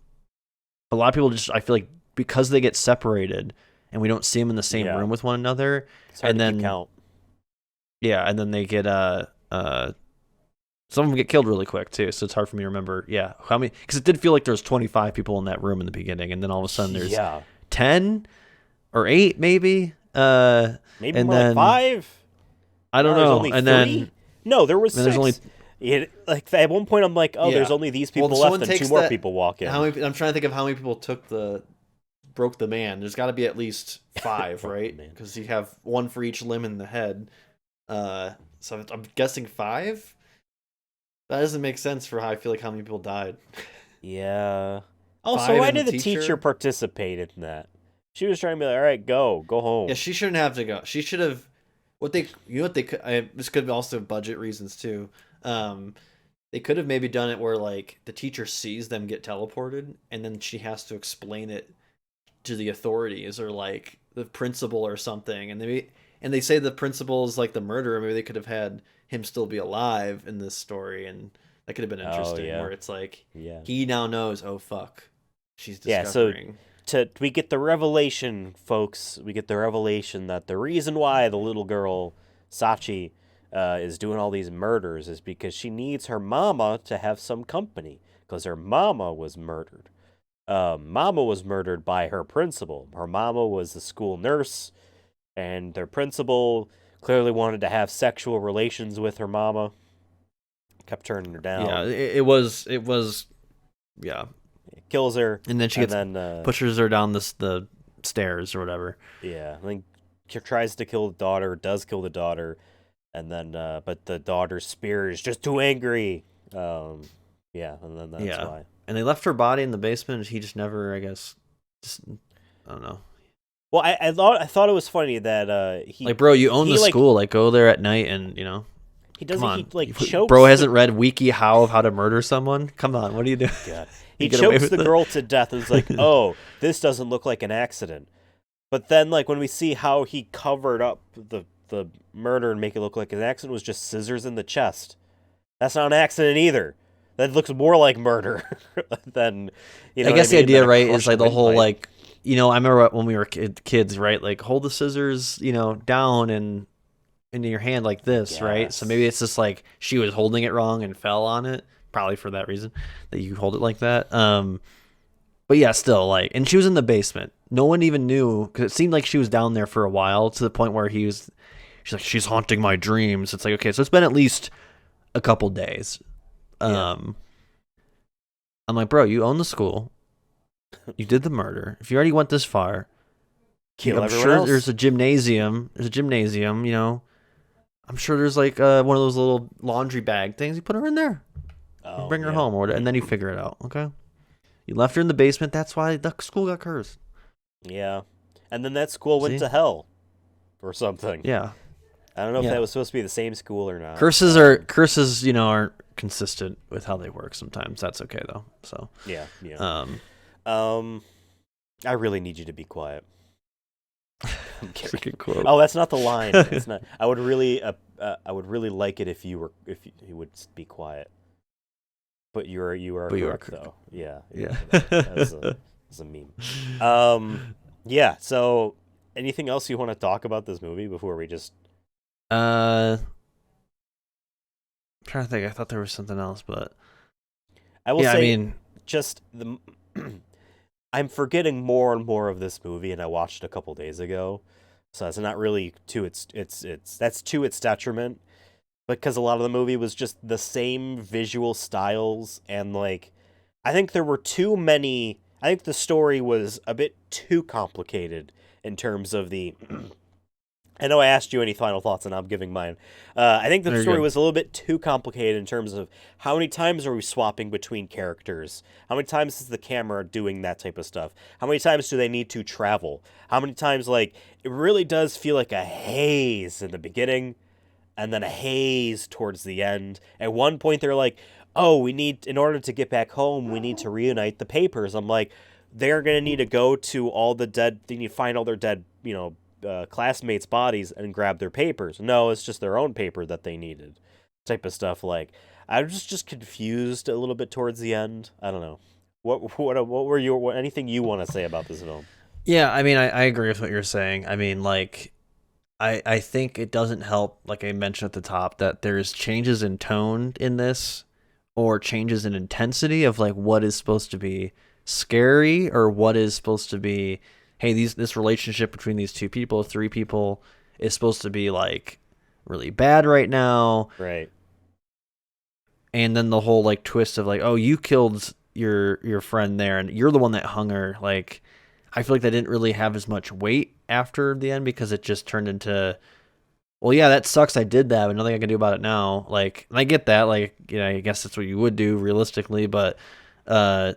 a lot of people just I feel like because they get separated and we don't see them in the same Yeah. room with one another, It's hard and to keep then count. yeah, and then they get some of them get killed really quick too, so it's hard for me to remember. Yeah, how many? Because it did feel like there was 25 people in that room in the beginning, and then all of a sudden there's Yeah. 10 or 8 maybe. Maybe And more like then five. I don't No, there's know. only And three. No, there was then there's only six. Like at one point, I'm like, oh, there's yeah. only these Well, people left, someone and two takes more that. people walk How in. many? I'm trying to think of how many people broke the man. There's got to be at least 5, Broke the right? man. Because you have one for each limb in the head. So I'm guessing 5. That doesn't make sense for how I feel like how many people died. Yeah. Also, 5 why and the did the teacher teacher. participate in that? She was trying to be like, all right, go Yeah, home. she shouldn't have to go. She should have. What they, you know, what they could. This could be also budget reasons too. Um, they could have maybe done it where like the teacher sees them get teleported, and then she has to explain it to the authorities or like the principal or something, and they say the principal is like the murderer. Maybe they could have had him still be alive in this story, and that could have been Oh interesting. yeah, Where it's like yeah, he now knows. Oh fuck, she's yeah. So discovering. we get the revelation, folks. We get the revelation that the reason why the little girl Sachi is doing all these murders is because she needs her mama to have some company because her mama was murdered. Mama was murdered by her principal. Her mama was the school nurse, and their principal clearly wanted to have sexual relations with her mama. kept turning her Yeah, down. it was yeah. Kills her, And then she and gets then pushes her down the stairs or whatever. yeah, I think tries to kill the daughter, does kill the daughter, and then but the daughter's spirit is just too angry. Yeah, and then that's Yeah. why. And they left her body in the basement and he just never, I guess, just I don't know. Well, I thought it was funny that he Like, bro, you own he the like school. Like, go there at night and, he come doesn't he on. like Bro chokes hasn't the read Wiki How of How to Murder Someone. Come on, what are you doing? God. You He get away chokes with the it? girl to death and is like, "Oh, this doesn't look like an accident." But then, like when we see how he covered up the murder and make it look like an accident was just scissors in the chest. That's not an accident either. That looks more like murder than I what I guess the mean, than idea, a right, is crushed like the whole windpipe. like, I remember when we were kids, right? Like, hold the scissors, down and into your hand like I this, right? So maybe guess. it's just like she was holding it wrong and fell on it, probably for that reason that you hold it like that. But yeah, still like, and she was in the basement. No one even knew because it seemed like she was down there for a while to the point where she's like, she's haunting my dreams. It's like, okay, so it's been at least a couple days. Yeah. Um, I'm like, bro, you own the school. You did the murder. If you already went this far, Kill I'm everyone sure there's else. a gymnasium. There's a gymnasium, I'm sure there's like one of those little laundry bag things. You put her in there. You Oh, bring her yeah. home or whatever, and then you figure it out. Okay. You left her in the basement. That's why the school got cursed. Yeah. And then that school went See? to hell or something. Yeah. I don't know if that Yeah. was supposed to be the same school or not. Curses, aren't consistent with how they work sometimes. That's okay though. So, Yeah, yeah. um, Um, I really need you to be quiet. I'm kidding. freaking quote. Oh, that's not the line. It's not. I would really like it if you would be quiet. But you are But you are correct though. Yeah, Yeah. that's a meme. Yeah. So, anything else you want to talk about this movie before we just? I'm trying to think. I thought there was something else, but I will yeah, I say mean, just the. I'm forgetting more and more of this movie, and I watched it a couple days ago, so it's not really to its that's to its detriment, because a lot of the movie was just the same visual styles and like, I think there were too many. I think the story was a bit too complicated in terms of the I know I asked you any final thoughts, and I'm giving mine. I think the there you story go. was a little bit too complicated in terms of how many times are we swapping between characters? How many times is the camera doing that type of stuff? How many times do they need to travel? How many times, like, it really does feel like a haze in the beginning, and then a haze towards the end. At one point, they're like, oh, in order to get back home, we need to reunite the papers. I'm like, they're going to need to go to all the dead, they need to find all their dead, classmates' bodies and grab their papers. No, it's just their own paper that they needed. Type of stuff. Like, I was just confused a little bit towards the end. I don't know. What were anything you want to say about this film? Yeah, I mean, I agree with what you're saying. I mean, like, I think it doesn't help, like I mentioned at the top, that there's changes in tone in this or changes in intensity of like what is supposed to be scary or what is supposed to be, hey, this relationship between these two people, three people, is supposed to be like really bad right now. Right. And then the whole like twist of like, oh, you killed your friend there and you're the one that hung her. Like, I feel like that didn't really have as much weight after the end because it just turned into, well, yeah, that sucks. I did that, but nothing I can do about it now. Like, and I get that. Like, I guess that's what you would do realistically, uh,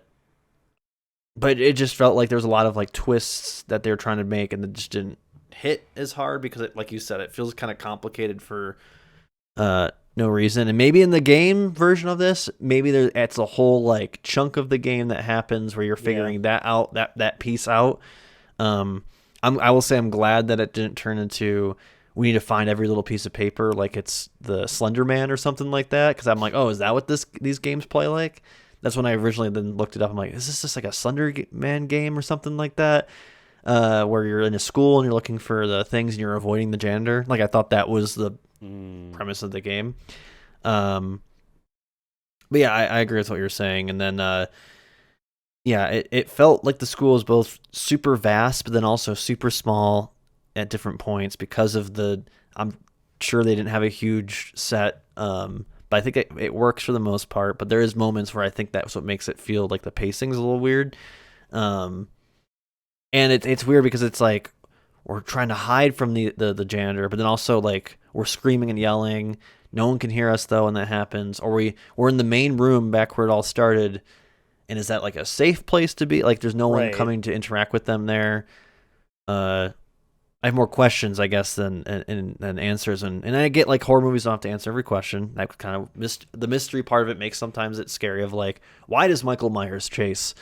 but it just felt like there was a lot of like twists that they were trying to make, and it just didn't hit as hard because, like you said, it feels kind of complicated for no reason. And maybe in the game version of this, maybe it's a whole like chunk of the game that happens where you're Yeah. figuring that out, that piece out. I will say I'm glad that it didn't turn into we need to find every little piece of paper like it's the Slender Man or something like that. Because I'm like, oh, is that what these games play like? That's when I originally then looked it up. I'm like, is this just like a Slender Man game or something like that? Where you're in a school and you're looking for the things and you're avoiding the janitor. Like, I thought that was the premise of the game. But yeah, I agree with what you're saying. And then, yeah, it felt like the school was both super vast, but then also super small at different points because of I'm sure they didn't have a huge set. But I think it works for the most part. But there is moments where I think that's what makes it feel like the pacing's a little weird. Um, and it's weird because it's like we're trying to hide from the janitor, but then also like we're screaming and yelling. No one can hear us though when that happens. Or we're in the main room back where it all started, and is that like a safe place to be? Like there's no one Right. coming to interact with them there. I have more questions, I guess, than answers, and I get like horror movies don't have to answer every question. That kind of the mystery part of it makes sometimes it scary. Of like, why does Michael Myers chase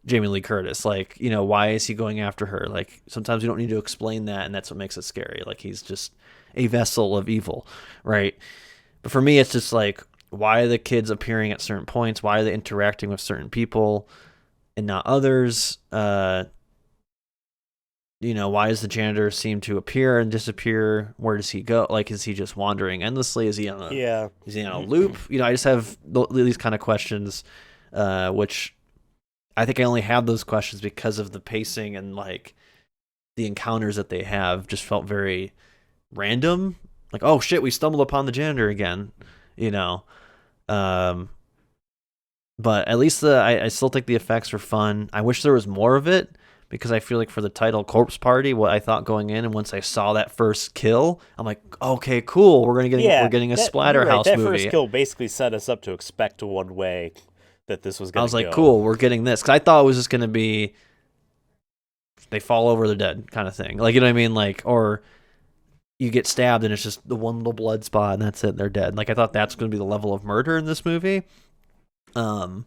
Jamie Lee Curtis? Like, why is he going after her? Like, sometimes you don't need to explain that, and that's what makes it scary. Like, he's just a vessel of evil, right? But for me, it's just like, why are the kids appearing at certain points? Why are they interacting with certain people and not others? Why does the janitor seem to appear and disappear? Where does he go? Like, is he just wandering endlessly? Is he on a Yeah. loop? I just have these kind of questions, which I think I only have those questions because of the pacing and like the encounters that they have just felt very random. Like, oh shit, we stumbled upon the janitor again, you know. Um, but at least I still think the effects are fun. I wish there was more of it because I feel like for the title Corpse Party, what I thought going in, and once I saw that first kill, I'm like, okay, cool, we're Yeah, getting a you're right. Splatterhouse That first movie. kill basically set us up to expect one way that this was I gonna was like, go. cool, we're getting this because I thought it was just gonna be they fall over, they're dead kind of thing. Like, you know what I mean? Like, or you get stabbed and it's just the one little blood spot and that's it, they're dead. Like, I thought that's going to be the level of murder in this movie. Um,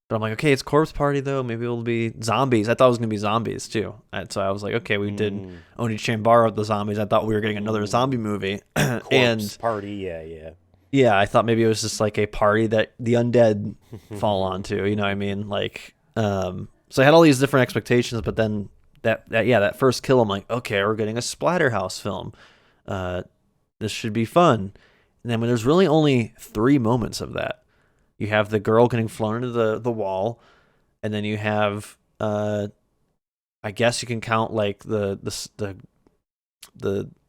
but I'm like, okay, it's Corpse Party though. Maybe it'll be zombies. I thought it was going to be zombies too. And so I was like, okay, we did Mm, Oni Chambara with the zombies. I thought we were getting another zombie movie. corpse And party. Yeah, yeah. yeah, I thought maybe it was just like a party that the undead fall onto. You know what I mean? Like, so I had all these different expectations, but then that first kill, I'm like, okay, we're getting a Splatterhouse film. Uh, this should be fun. And then when there's really only 3 moments of that, you have the girl getting flown into the wall, and then you have I guess you can count like the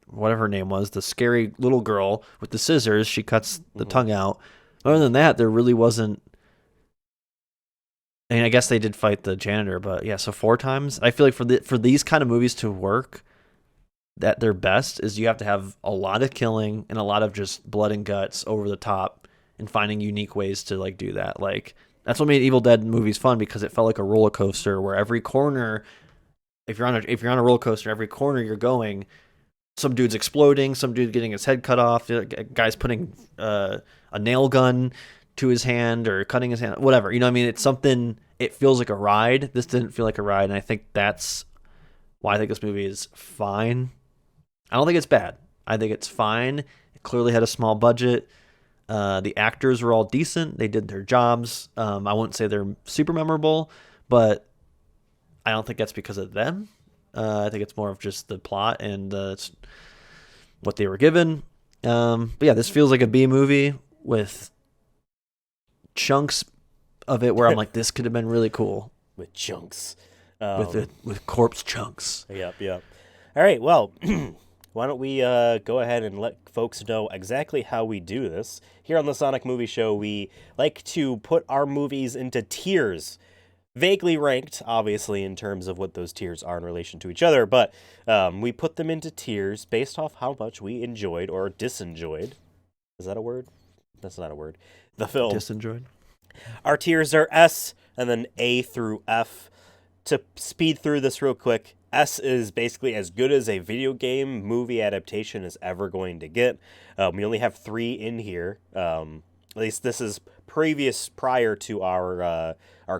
whatever her name was, the scary little girl with the scissors. She cuts the Mhm. tongue out. Other than that, there really wasn't. I mean, I guess they did fight the janitor, but yeah, so 4 times. I feel like for these kind of movies to work, that their best is you have to have a lot of killing and a lot of just blood and guts over the top, and finding unique ways to like do that. Like that's what made Evil Dead movies fun because it felt like a roller coaster where every corner, if you're on a roller coaster, every corner you're going, some dude's exploding, some dude getting his head cut off, guy's putting a nail gun to his hand or cutting his hand, whatever. You know what I mean? It's something, it feels like a ride. This didn't feel like a ride, and I think that's why I think this movie is fine. I don't think it's bad. I think it's fine. It clearly had a small budget. The actors were all decent. They did their jobs. I wouldn't say they're super memorable, but I don't think that's because of them. I think it's more of just the plot and what they were given. But yeah, this feels like a B movie with chunks of it where I'm like, this could have been really cool With chunks. with corpse chunks. Yep, yep. All right, well, why don't we go ahead and let folks know exactly how we do this. Here on the Sonic Movie Show, we like to put our movies into tiers. Vaguely ranked, obviously, in terms of what those tiers are in relation to each other, but we put them into tiers based off how much we enjoyed or disenjoyed. Is that a word? That's not a word. The film. Disenjoyed. Our tiers are S and then A through F. To speed through this real quick, S is basically as good as a video game movie adaptation is ever going to get. We only have 3 in here. At least this is prior to our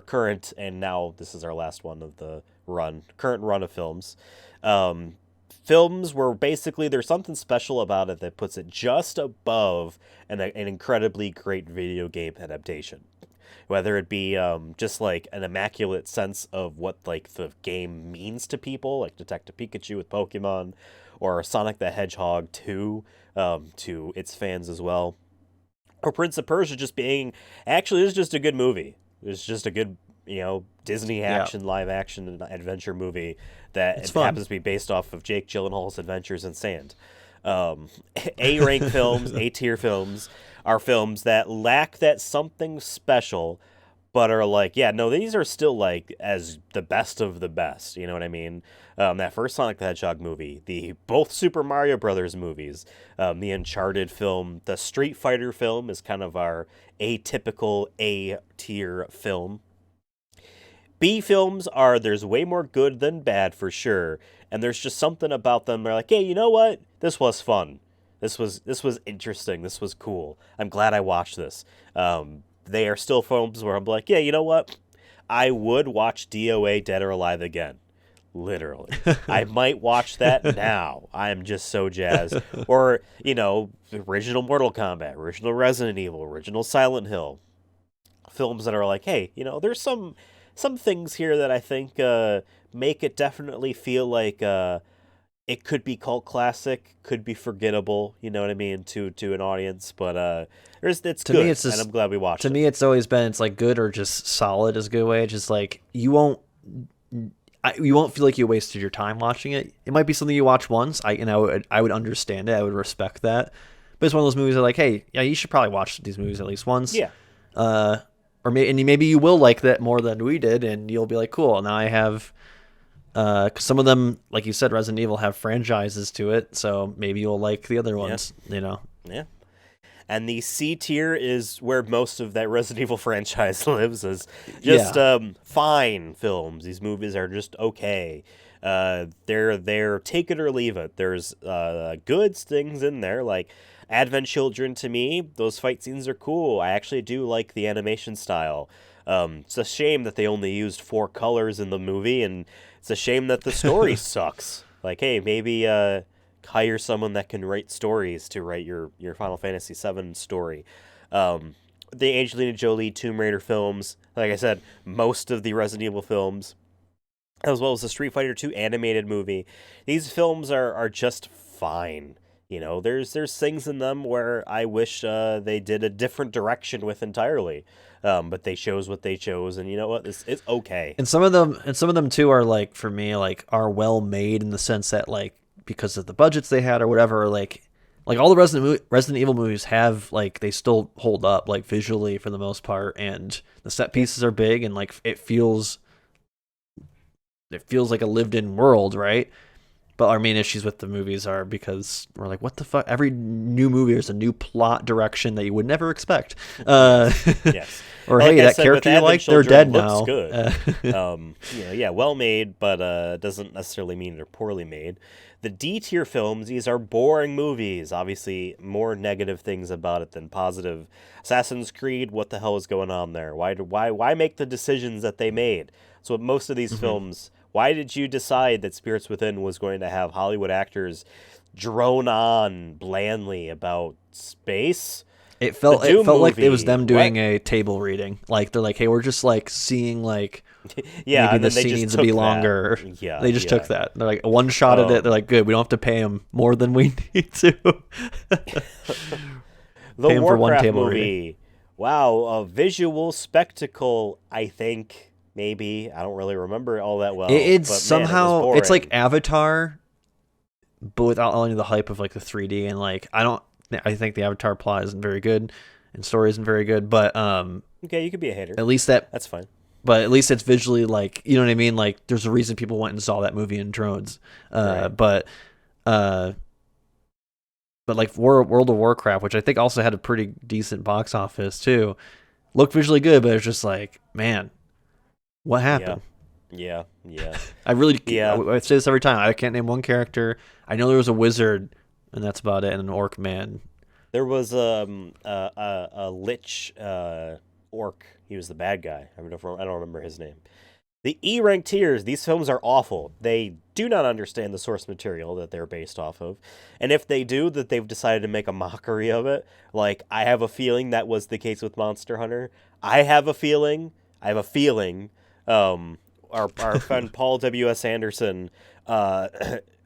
current, and now this is our last one of the current run of films. Films where basically there's something special about it that puts it just above an incredibly great video game adaptation. Whether it be just like an immaculate sense of what like the game means to people, like Detective Pikachu with Pokemon, or Sonic the Hedgehog 2 to its fans as well, or Prince of Persia just being actually it's just a good movie. It's just a good Disney Yeah, action live action adventure movie that it's it fun. happens to be based off of Jake Gyllenhaal's adventures in sand. Um, A rank films, A tier films are films that lack that something special, but are like, yeah, no, these are still like as the best of the best. You know what I mean? That first Sonic the Hedgehog movie, the both Super Mario Brothers movies, the Uncharted film, the Street Fighter film is kind of our atypical A tier film. B films are there's way more good than bad for sure, and there's just something about them. They're like, hey, you know what? This was fun. This was interesting. This was cool. I'm glad I watched this. They are still films where I'm like, yeah, you know what? I would watch DOA Dead or Alive again. Literally. I might watch that now. I am just so jazzed. Or, original Mortal Kombat, original Resident Evil, original Silent Hill. Films that are like, hey, there's some things here that I think make it definitely feel like it could be cult classic, could be forgettable. You know what I mean to an audience, but it's To me, good, it's and just I'm glad we watched to it. me it's always been it's like good or just solid is a good way. Just like you won't feel like you wasted your time watching it. It might be something you watch once. I would understand it. I would respect that. But it's one of those movies that like, hey, yeah, you should probably watch these movies at least once. Yeah, Uh, and maybe you will like that more than we did, and you'll be like, cool. Now I have. 'Cause some of them, like you said, Resident Evil have franchises to it, so maybe you'll like the other yeah, ones. You know. yeah. And the C tier is where most of that Resident Evil franchise lives, is just Yeah. fine films. These movies are just okay. They're take it or leave it. There's good things in there, like Advent Children. To me, those fight scenes are cool. I actually do like the animation style. It's a shame that they only used 4 colors in the movie, and it's a shame that the story sucks. Like, hey, maybe hire someone that can write stories to write your Final Fantasy VII story. The Angelina Jolie Tomb Raider films, like I said, most of the Resident Evil films, as well as the Street Fighter 2 animated movie, these films are just fine. There's things in them where I wish they did a different direction with entirely. But they chose what they chose, and you know what? It's okay. And some of them too are like for me like are well made in the sense that like because of the budgets they had or whatever like all the Resident Evil movies have like they still hold up like visually for the most part, and the set pieces are big and like it feels like a lived in world, right? But our main issues with the movies are because we're like, what the fuck? Every new movie is a new plot direction that you would never expect. Yes, yes. Or Like hey, I that said, with character you Advent like, they're Children, dead looks now. good. Yeah, well made, but doesn't necessarily mean they're poorly made. The D tier films, these are boring movies. Obviously, more negative things about it than positive. Assassin's Creed, what the hell is going on there? Why make the decisions that they made? So with most of these Mhm. films, why did you decide that Spirits Within was going to have Hollywood actors drone on blandly about space? It The felt it Doom felt like it was movie, them what? doing a table reading. Like they're like, hey, we're just like seeing like Yeah, maybe and then this they scene just needs to be took that. longer. Yeah, They just took yeah. that. They're like one shot at it. They're Um, like, good. We don't have to pay him more than we need to. the Pay him for one Warcraft table reading. movie. Wow, a visual spectacle, I think. Maybe. I don't really remember it all that well. It's But man, it was somehow it's like boring. Avatar, but without any of the hype of like the 3D and like I think the Avatar plot isn't very good and story isn't very good, but Okay, you could be a hater. at least that That's fine. but at least it's visually like you know what I mean. Like there's a reason people went and saw that movie in drones. Uh, Right. but uh, but like World of Warcraft, which I think also had a pretty decent box office too, looked visually good, but it's just like man, what Yeah. happened? Yeah. Yeah. I really Yeah. I say this every time. I can't name one character. I know there was a wizard, and that's about it, and an orc man. There was a lich orc. He was the bad guy. I don't remember his name. The E rank tiers, these films are awful. They do not understand the source material that they're based off of. And if they do, that they've decided to make a mockery of it. Like, I have a feeling that was the case with Monster Hunter. I have a feeling, our friend Paul W.S. Anderson uh,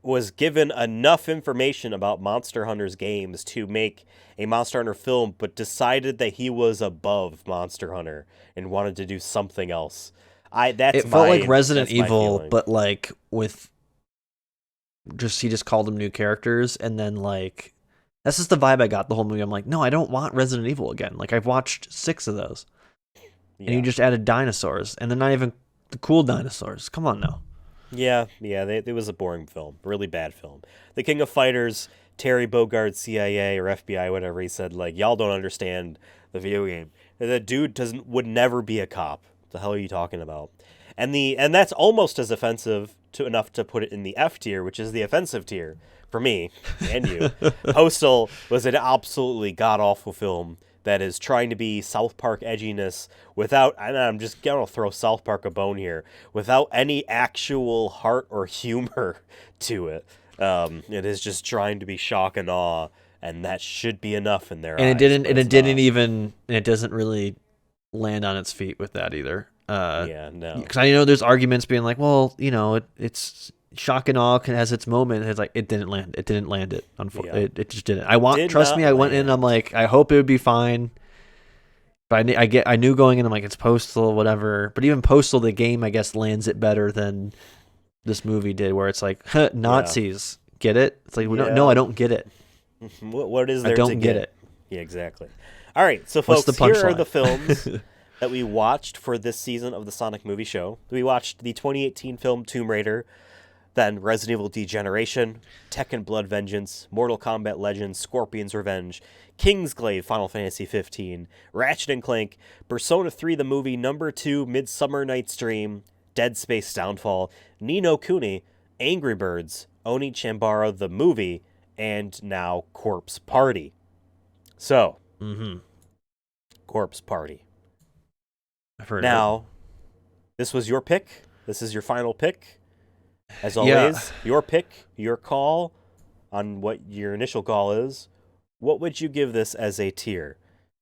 was given enough information about Monster Hunter's games to make a Monster Hunter film, but decided that he was above Monster Hunter and wanted to do something else. I that's It felt like my Resident that's my Evil, feeling. but like with he just called them new characters, and then like that's just the vibe I got the whole movie. I'm like, no, I don't want Resident Evil again. Like I've watched 6 of those, and you just added dinosaurs, and they're not even the cool dinosaurs. Come on now. Yeah. It was a boring film, really bad film. The King of Fighters, Terry Bogard, CIA or FBI, whatever he said, like y'all don't understand the video game. The dude would never be a cop. The hell are you talking about? And that's almost as offensive to enough to put it in the F tier, which is the offensive tier for me and you. Postal was an absolutely god awful film that is trying to be South Park edginess without, and I'm just gonna throw South Park a bone here, without any actual heart or humor to it. It is just trying to be shock and awe, and that should be enough in their eyes. It doesn't really land on its feet with that either. No. Because I know there's arguments being like, well, it's shock and awe has its moment. It's like it didn't land. It didn't land it. Unfortunately, it just didn't. Trust me. I went in. I'm like, I hope it would be fine. But I knew going in. I'm like, it's Postal, whatever. But even Postal, the game, I guess, lands it better than this movie did, where it's like Nazis. Get it? It's like no, I don't get it. What is there? I don't get it. Yeah, exactly. All right, so folks, here are the films that we watched for this season of the Sonic Movie Show. We watched the 2018 film Tomb Raider, then Resident Evil Degeneration, Tekken Blood Vengeance, Mortal Kombat Legends, Scorpion's Revenge, Kingsglaive Final Fantasy 15, Ratchet & Clank, Persona 3 the movie, Number 2 Midsummer Night's Dream, Dead Space Downfall, Ni no Kuni, Angry Birds, Oni Chambara the movie, and now Corpse Party. So, Corpse Party. I've heard now, this was your pick. This is your final pick. As always, your pick, your call on what your initial call is. What would you give this as a tier?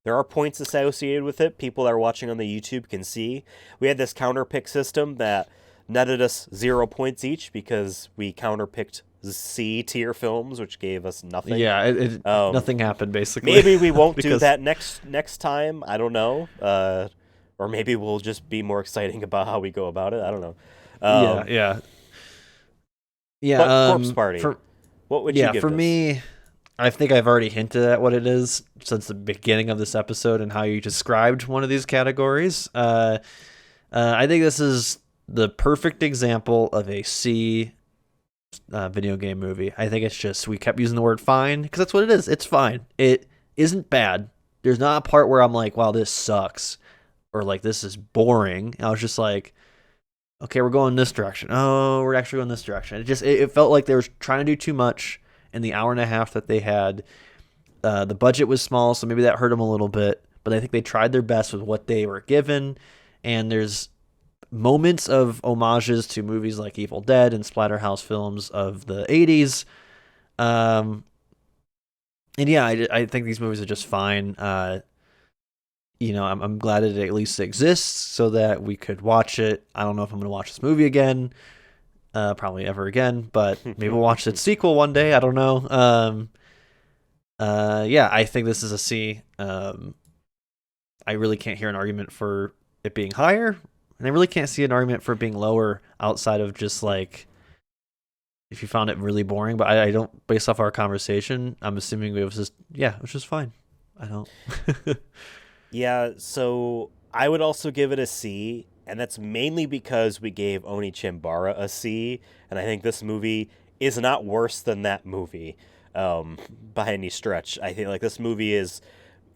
There are points associated with it. People that are watching on the YouTube can see. We had this counter pick system that netted us 0 points each because we counter picked C tier films, which gave us nothing. Yeah, nothing happened basically. Maybe we won't do that next time. I don't know. Or maybe we'll just be more exciting about how we go about it. I don't know. Yeah. But Corpse Party. What would you give for this? me, I think I've already hinted at what it is since the beginning of this episode and how you described one of these categories. I think this is the perfect example of a C video game movie. I think it's just, we kept using the word fine because that's what it is. It's fine. It isn't bad. There's not a part where I'm like, wow, this sucks, or like, this is boring. I was just like, okay, we're going this direction. Oh, we're actually going this direction. It felt like they were trying to do too much in the hour and a half that they had. The budget was small, so maybe that hurt them a little bit, but I think they tried their best with what they were given, and there's moments of homages to movies like Evil Dead and Splatterhouse films of the 80s. And yeah, I think these movies are just fine. I'm glad it at least exists so that we could watch it. I don't know if I'm going to watch this movie again, probably ever again, but maybe we'll watch its sequel one day. I don't know. I think this is a C. I really can't hear an argument for it being higher, and I really can't see an argument for it being lower outside of just like, if you found it really boring, but I don't, based off our conversation, I'm assuming it was just fine. I don't. Yeah, so I would also give it a C, and that's mainly because we gave Oni Chambara a C, and I think this movie is not worse than that movie by any stretch. I think like this movie is,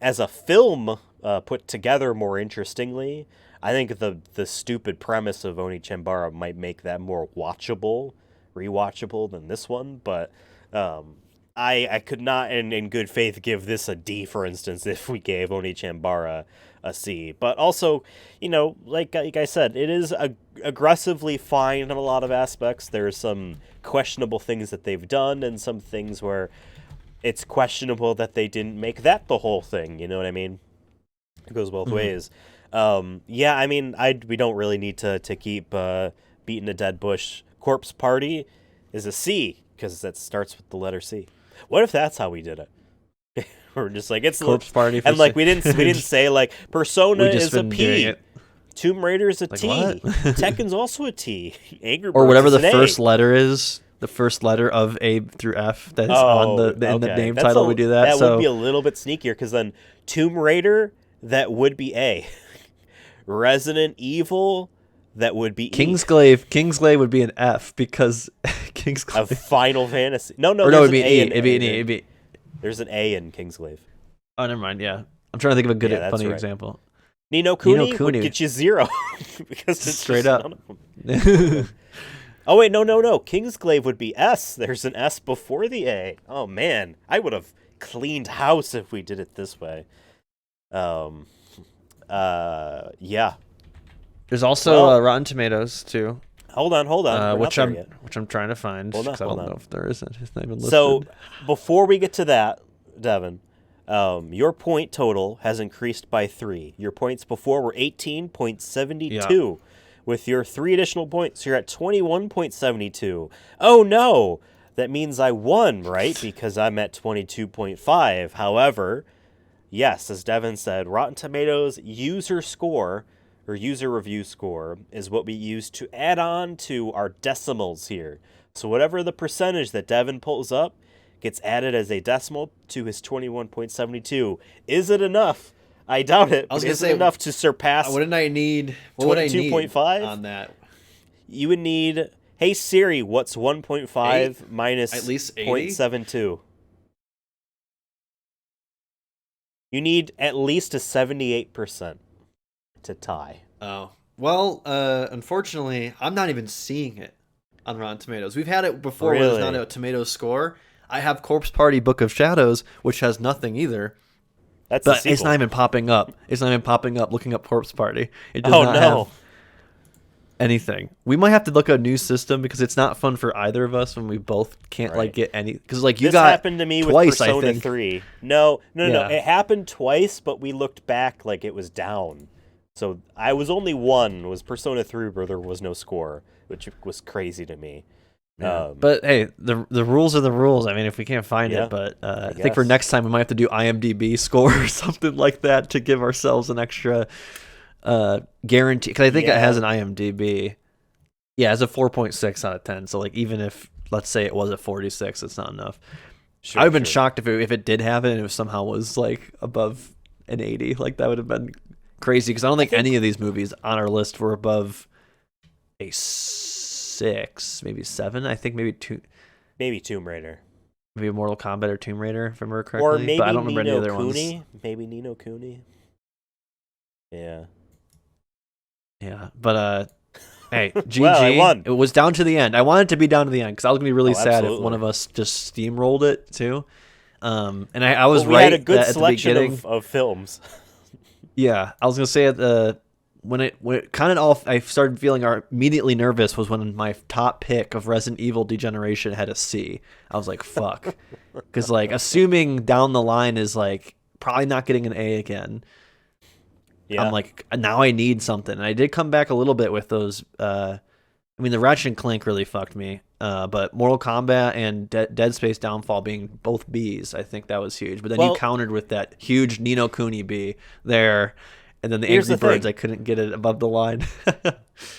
as a film, put together more interestingly. I think the stupid premise of Oni Chambara might make that more rewatchable than this one, but I could not in good faith give this a D, for instance, if we gave Oni Chambara a C. But also, like I said, it is aggressively fine in a lot of aspects. There's some questionable things that they've done, and some things where it's questionable that they didn't make that the whole thing. You know what I mean? It goes both ways. We don't really need to keep beating a dead bush. Corpse Party is a C because that starts with the letter C. What if that's how we did it? We're just like, it's Corpse Party, and like we didn't say like Persona is a P, Tomb Raider is a like, T, what? Tekken's also a T, Angry Birds or whatever is the an first A. letter is. the first letter of A through F that is on Oh, in the okay. name title. We do that. That would be So a little bit sneakier because then Tomb Raider, that would be A. Resident Evil, that would be E. Kingsglaive would be an F because Of Kingsglaive. Final Fantasy. No, Or no, there's it'd be an an A E. in It'd be an E. It'd be. There's an A in Kingsglaive. Oh, never mind. Yeah, I'm trying to think of a good, Yeah, that's funny right. example. Ni no Ni no Kuni would Kuni. get you 0 because it's Straight just up. none of them. Oh wait, no. Kingsglaive would be S. There's an S before the A. Oh man, I would have cleaned house if we did it this way. Yeah. There's also Rotten Tomatoes too. Hold on. We're which not I'm there yet. which I'm trying to find because I don't know if there isn't. It's not even listed. So before we get to that, Devin, your point total has increased by 3. Your points before were 18.72. With your 3 additional points, you're at 21.72. Oh no! That means I won, right? Because I'm at 22.5. However, yes, as Devin said, Rotten Tomatoes user score or user review score is what we use to add on to our decimals here. So whatever the percentage that Devin pulls up gets added as a decimal to his 21.72. Is it enough? I doubt it. I was but gonna is say, it enough to surpass What would I need 22.5 on that? You would need, hey Siri, what's 1.5 minus At least 80? 0.72? You need at least a 78% to tie. Oh. Well, unfortunately, I'm not even seeing it on Rotten Tomatoes. We've had it before where there's not Really? a tomato score. I have Corpse Party Book of Shadows, which has nothing either. That's the But it's sequel. not even popping up. It's not even popping up looking up Corpse Party. It does Oh, not no. have anything. We might have to look at a new system because it's not fun for either of us when we both can't Right. get any. Because you This got happened to me twice, with Persona I think. 3. No. Yeah. It happened twice, but we looked back like it was down. So I was only one. Was Persona 3 where there was no score, which was crazy to me. Yeah. But hey, the rules are the rules. I mean, if we can't find Yeah, it, but I think guess. for next time we might have to do IMDb score or something like that to give ourselves an extra guarantee. Because I think it has an IMDb. Yeah, it's a 4.6 out of 10. So like, even if let's say it was a 46, it's not enough. Sure, I would have been shocked if it did have it and it somehow was like above an 80. Like that would have been crazy because I don't think any of these movies on our list were above a 6, maybe 7. I think maybe 2. Maybe Tomb Raider. Maybe Mortal Kombat or Tomb Raider, if I remember correctly. Or maybe but I don't remember Ni any no other Kuni. ones. Maybe Ni no Kuni. Yeah. Yeah, but hey, GG. Well, I won. It was down to the end. I wanted it to be down to the end because I was gonna be really sad if one absolutely. of us just steamrolled it too. And I was Well, we right had a good that at the selection beginning. of films. Yeah, I was gonna say at the when it kind of all I started feeling immediately nervous was when my top pick of Resident Evil Degeneration had a C. I was like, fuck, because like assuming down the line is like probably not getting an A again. Yeah. I'm like, now I need something. And I did come back a little bit with those. I mean, the Ratchet and Clank really fucked me. But Mortal Kombat and Dead Space Downfall being both Bs, I think that was huge. But then you countered with that huge Ni no Kuni B there. And then the Here's Angry the Birds, thing. I couldn't get it above the line.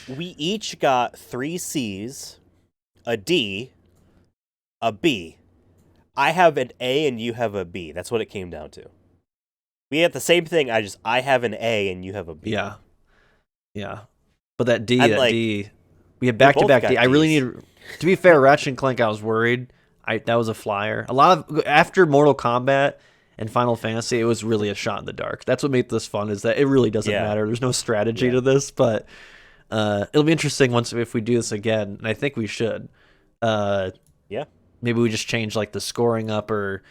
We each got 3 C's, a D, a B. I have an A and you have a B. That's what it came down to. We had the same thing. I have an A and you have a B. Yeah. Yeah. But that D, I'm like, D, we had back-to-back both D. got I really Ds. need, to be fair, Ratchet and Clank, I was worried. That was a flyer. A lot of, after Mortal Kombat and Final Fantasy, it was really a shot in the dark. That's what made this fun, is that it really doesn't matter. There's no strategy to this, but it'll be interesting if we do this again, and I think we should. Yeah. Maybe we just change like the scoring up, or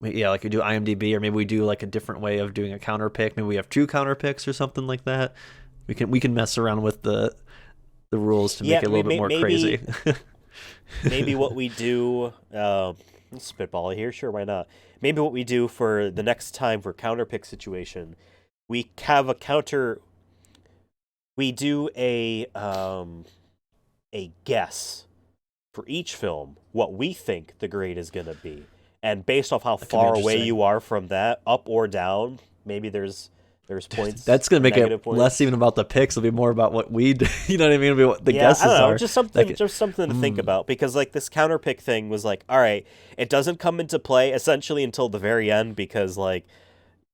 like we do IMDb, or maybe we do like a different way of doing a counter pick. Maybe we have 2 counter picks or something like that. We can mess around with the rules to make it a little bit more crazy. Maybe what we do, spitball here, sure, why not? Maybe what we do for the next time for counter pick situation, we have a counter. We do a guess for each film what we think the grade is gonna be, and based off how could be far away interesting. you are from that, up or down, maybe there's There's points. That's gonna make it negative points. less even about the picks. It'll be more about what we do. You know what I mean? It'll be what the guesses I don't know, are. just something to think about, because like this counter pick thing was like, all right, it doesn't come into play essentially until the very end, because like,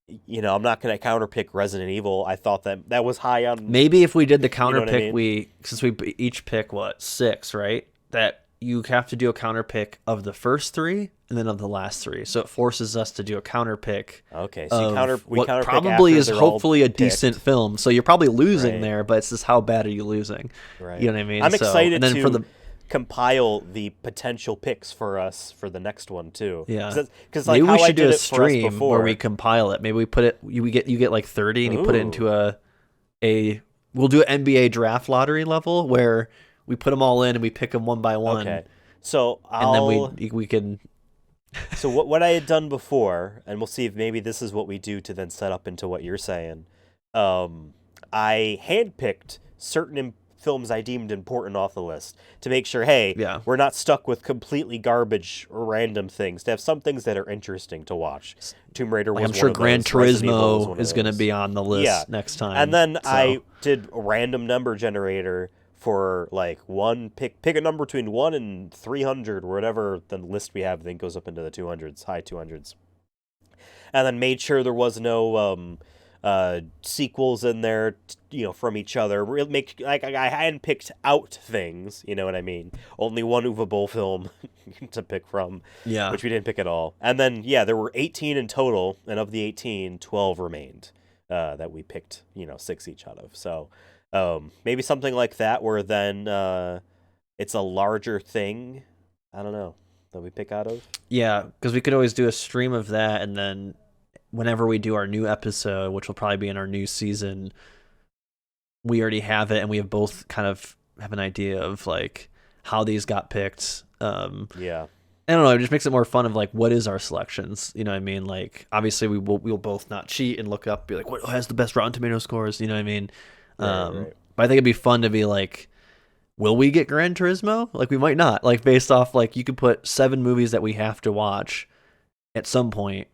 you know, I'm not gonna counter pick Resident Evil. I thought that was high on. Maybe if we did the counter what I pick, mean? since we each pick 6, right? That you have to do a counter pick of the first 3 and then of the last 3. So it forces us to do a counter pick. Okay, so we what counter probably pick is after they're all hopefully a picked. decent film. So you're probably losing Right. there, but it's just how bad are you losing? Right. You know what I mean? I'm So, excited and then to for the compile the potential picks for us for the next one too. Yeah. Because like maybe how we I should do did a it for us stream before. where we compile it. Maybe we put it. You get like 30, and you put it into Ooh. we'll do an NBA draft lottery level where we put them all in and we pick them one by one. Okay. So And then we can. So what I had done before, and we'll see if maybe this is what we do to then set up into what you're saying. I handpicked certain films I deemed important off the list to make sure, hey, Yeah. we're not stuck with completely garbage or random things. To have some things that are interesting to watch. Tomb Raider was I'm one sure of Gran those. Resident Evil was one Turismo of is going to those. be on the list Yeah. next time. And then so. I did a random number generator for like pick a number between 1 and 300, whatever the list we have. I think goes up into the 200s, high 200s, and then made sure there was no sequels in there, from each other. Make like I hadn't picked out things, you know what I mean? Only one movable film to pick from, Yeah. which we didn't pick at all. And then there were 18 in total, and of the 18, 12 remained that we picked, 6 each out of. So. Maybe something like that, where then it's a larger thing. I don't know, that we pick out of. Yeah, because we could always do a stream of that, and then whenever we do our new episode, which will probably be in our new season, we already have it, and we have both kind of have an idea of like how these got picked. Yeah. I don't know. It just makes it more fun of like, what is our selections? You know what I mean? Like, obviously we'll both not cheat and look up, be like, what has the best Rotten Tomato scores? You know what I mean? Right. But I think it'd be fun to be like, will we get Gran Turismo? Like, we might not. Like, based off, like, you could put 7 movies that we have to watch at some point,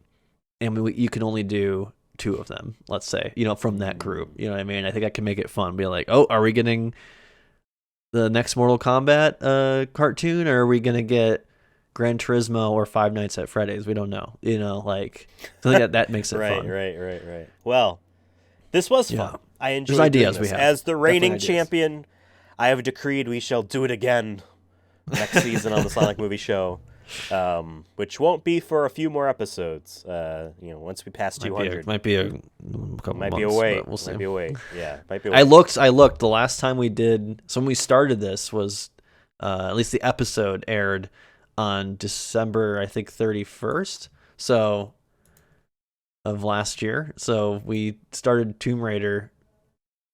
and you can only do 2 of them, let's say, from that group. You know what I mean? I think I can make it fun. Be like, oh, are we getting the next Mortal Kombat cartoon, or are we going to get Gran Turismo or Five Nights at Freddy's? We don't know. Like, I think that makes it fun. Right. Well, this was fun. I enjoyed There's ideas doing this. we have. As the reigning Definitely ideas. champion, I have decreed we shall do it again next season on the Sonic Movie Show, which won't be for a few more episodes. Once we pass 200, Might be a couple might months, be a wait. but we'll see. Might be a wait. Yeah, might be a wait. I looked. The last time we did, so when we started this was, at least the episode aired on December, I think 31st. So of last year. So we started Tomb Raider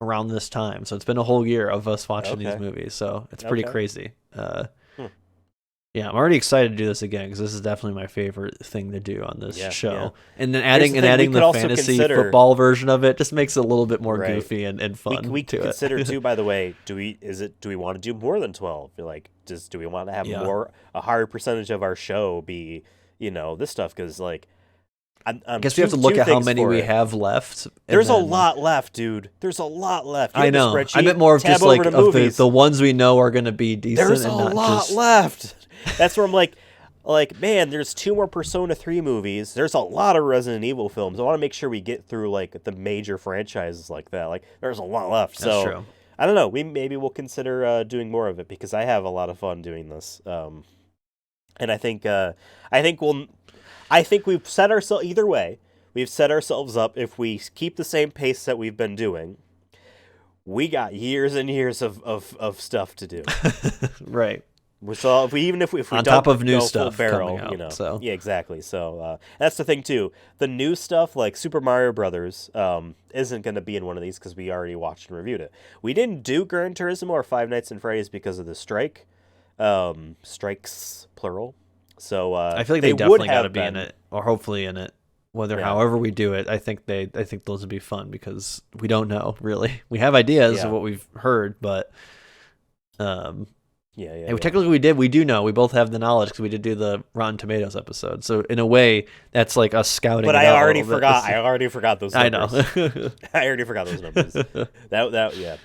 around this time. So it's been a whole year of us watching these movies. So it's pretty crazy. Yeah, I'm already excited to do this again because this is definitely my favorite thing to do on this show. Yeah. And then adding the fantasy football version of it just makes it a little bit more goofy and fun. We could consider too. By the way, do we want to do more than 12? Like, do we want to have a higher percentage of our show be this stuff? Because like, I guess we have to look at how many we have left. There's a lot left, dude. There's a lot left. I know. I meant more of just like of the ones we know are going to be decent. There's and a not lot just... left. That's where I'm like, man, there's 2 more Persona 3 movies. There's a lot of Resident Evil films. I want to make sure we get through like the major franchises like that. Like, there's a lot left. That's so true. I don't know. Maybe we'll consider doing more of it because I have a lot of fun doing this. And I think we've set ourselves either way. We've set ourselves up, if we keep the same pace that we've been doing, we got years and years of stuff to do. Right. So if we on top of new stuff barrel, coming out, so. Yeah, exactly. So that's the thing too. The new stuff like Super Mario Brothers isn't going to be in one of these because we already watched and reviewed it. We didn't do Gran Turismo or Five Nights at Freddy's because of the strike, strikes plural. So I feel like they definitely got to be in it, or hopefully in it. However we do it, I think those would be fun because we don't know really. We have ideas of what we've heard, but Yeah, yeah. And technically we do know. We both have the knowledge because we did do the Rotten Tomatoes episode. So in a way, that's like us scouting. But it I out a already little bit. forgot. I already forgot those I numbers. know. I already forgot those numbers. Yeah.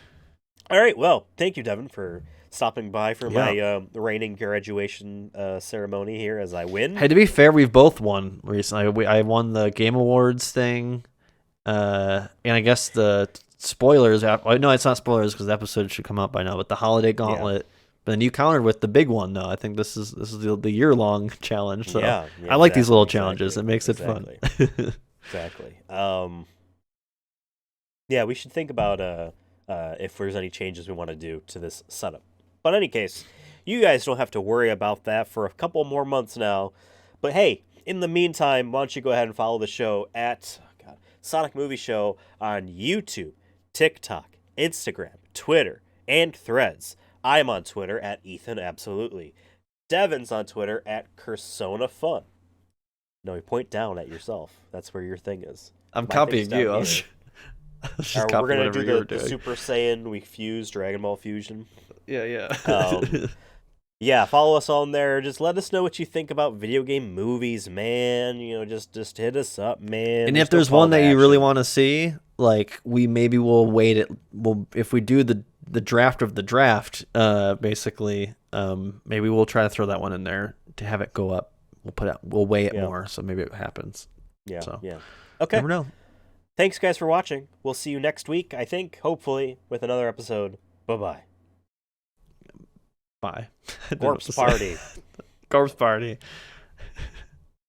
All right. Well, thank you, Devin, for stopping by for my reigning graduation ceremony here as I win. Hey, to be fair, we've both won recently. I won the Game Awards thing, and I guess the spoilers. No, it's not spoilers because the episode should come out by now. But the Holiday Gauntlet. Yeah. But then you countered with the big one, though. I think this is the year-long challenge. So yeah, I like these little challenges. It makes it fun. Exactly. Yeah, we should think about if there's any changes we want to do to this setup. But in any case, you guys don't have to worry about that for a couple more months now. But hey, in the meantime, why don't you go ahead and follow the show at Sonic Movie Show on YouTube, TikTok, Instagram, Twitter, and Threads. I'm on Twitter at Ethan Absolutely. Devin's on Twitter at CursonaFun. No, you point down at yourself. That's where your thing is. I'm copying you. We're going to do the Super Saiyan, we fuse, Dragon Ball Fusion. Yeah. Yeah, follow us on there. Just let us know what you think about video game movies, man. Just hit us up, man. And if there's one that you really want to see, like will wait it. If we do the draft of the draft, basically, maybe we'll try to throw that one in there to have it go up. We'll weigh it more, so maybe it happens. Yeah. So, yeah. Okay. Never know. Thanks, guys, for watching. We'll see you next week, I think, hopefully, with another episode. Bye-bye. Bye. Corpse Party. Corpse Party.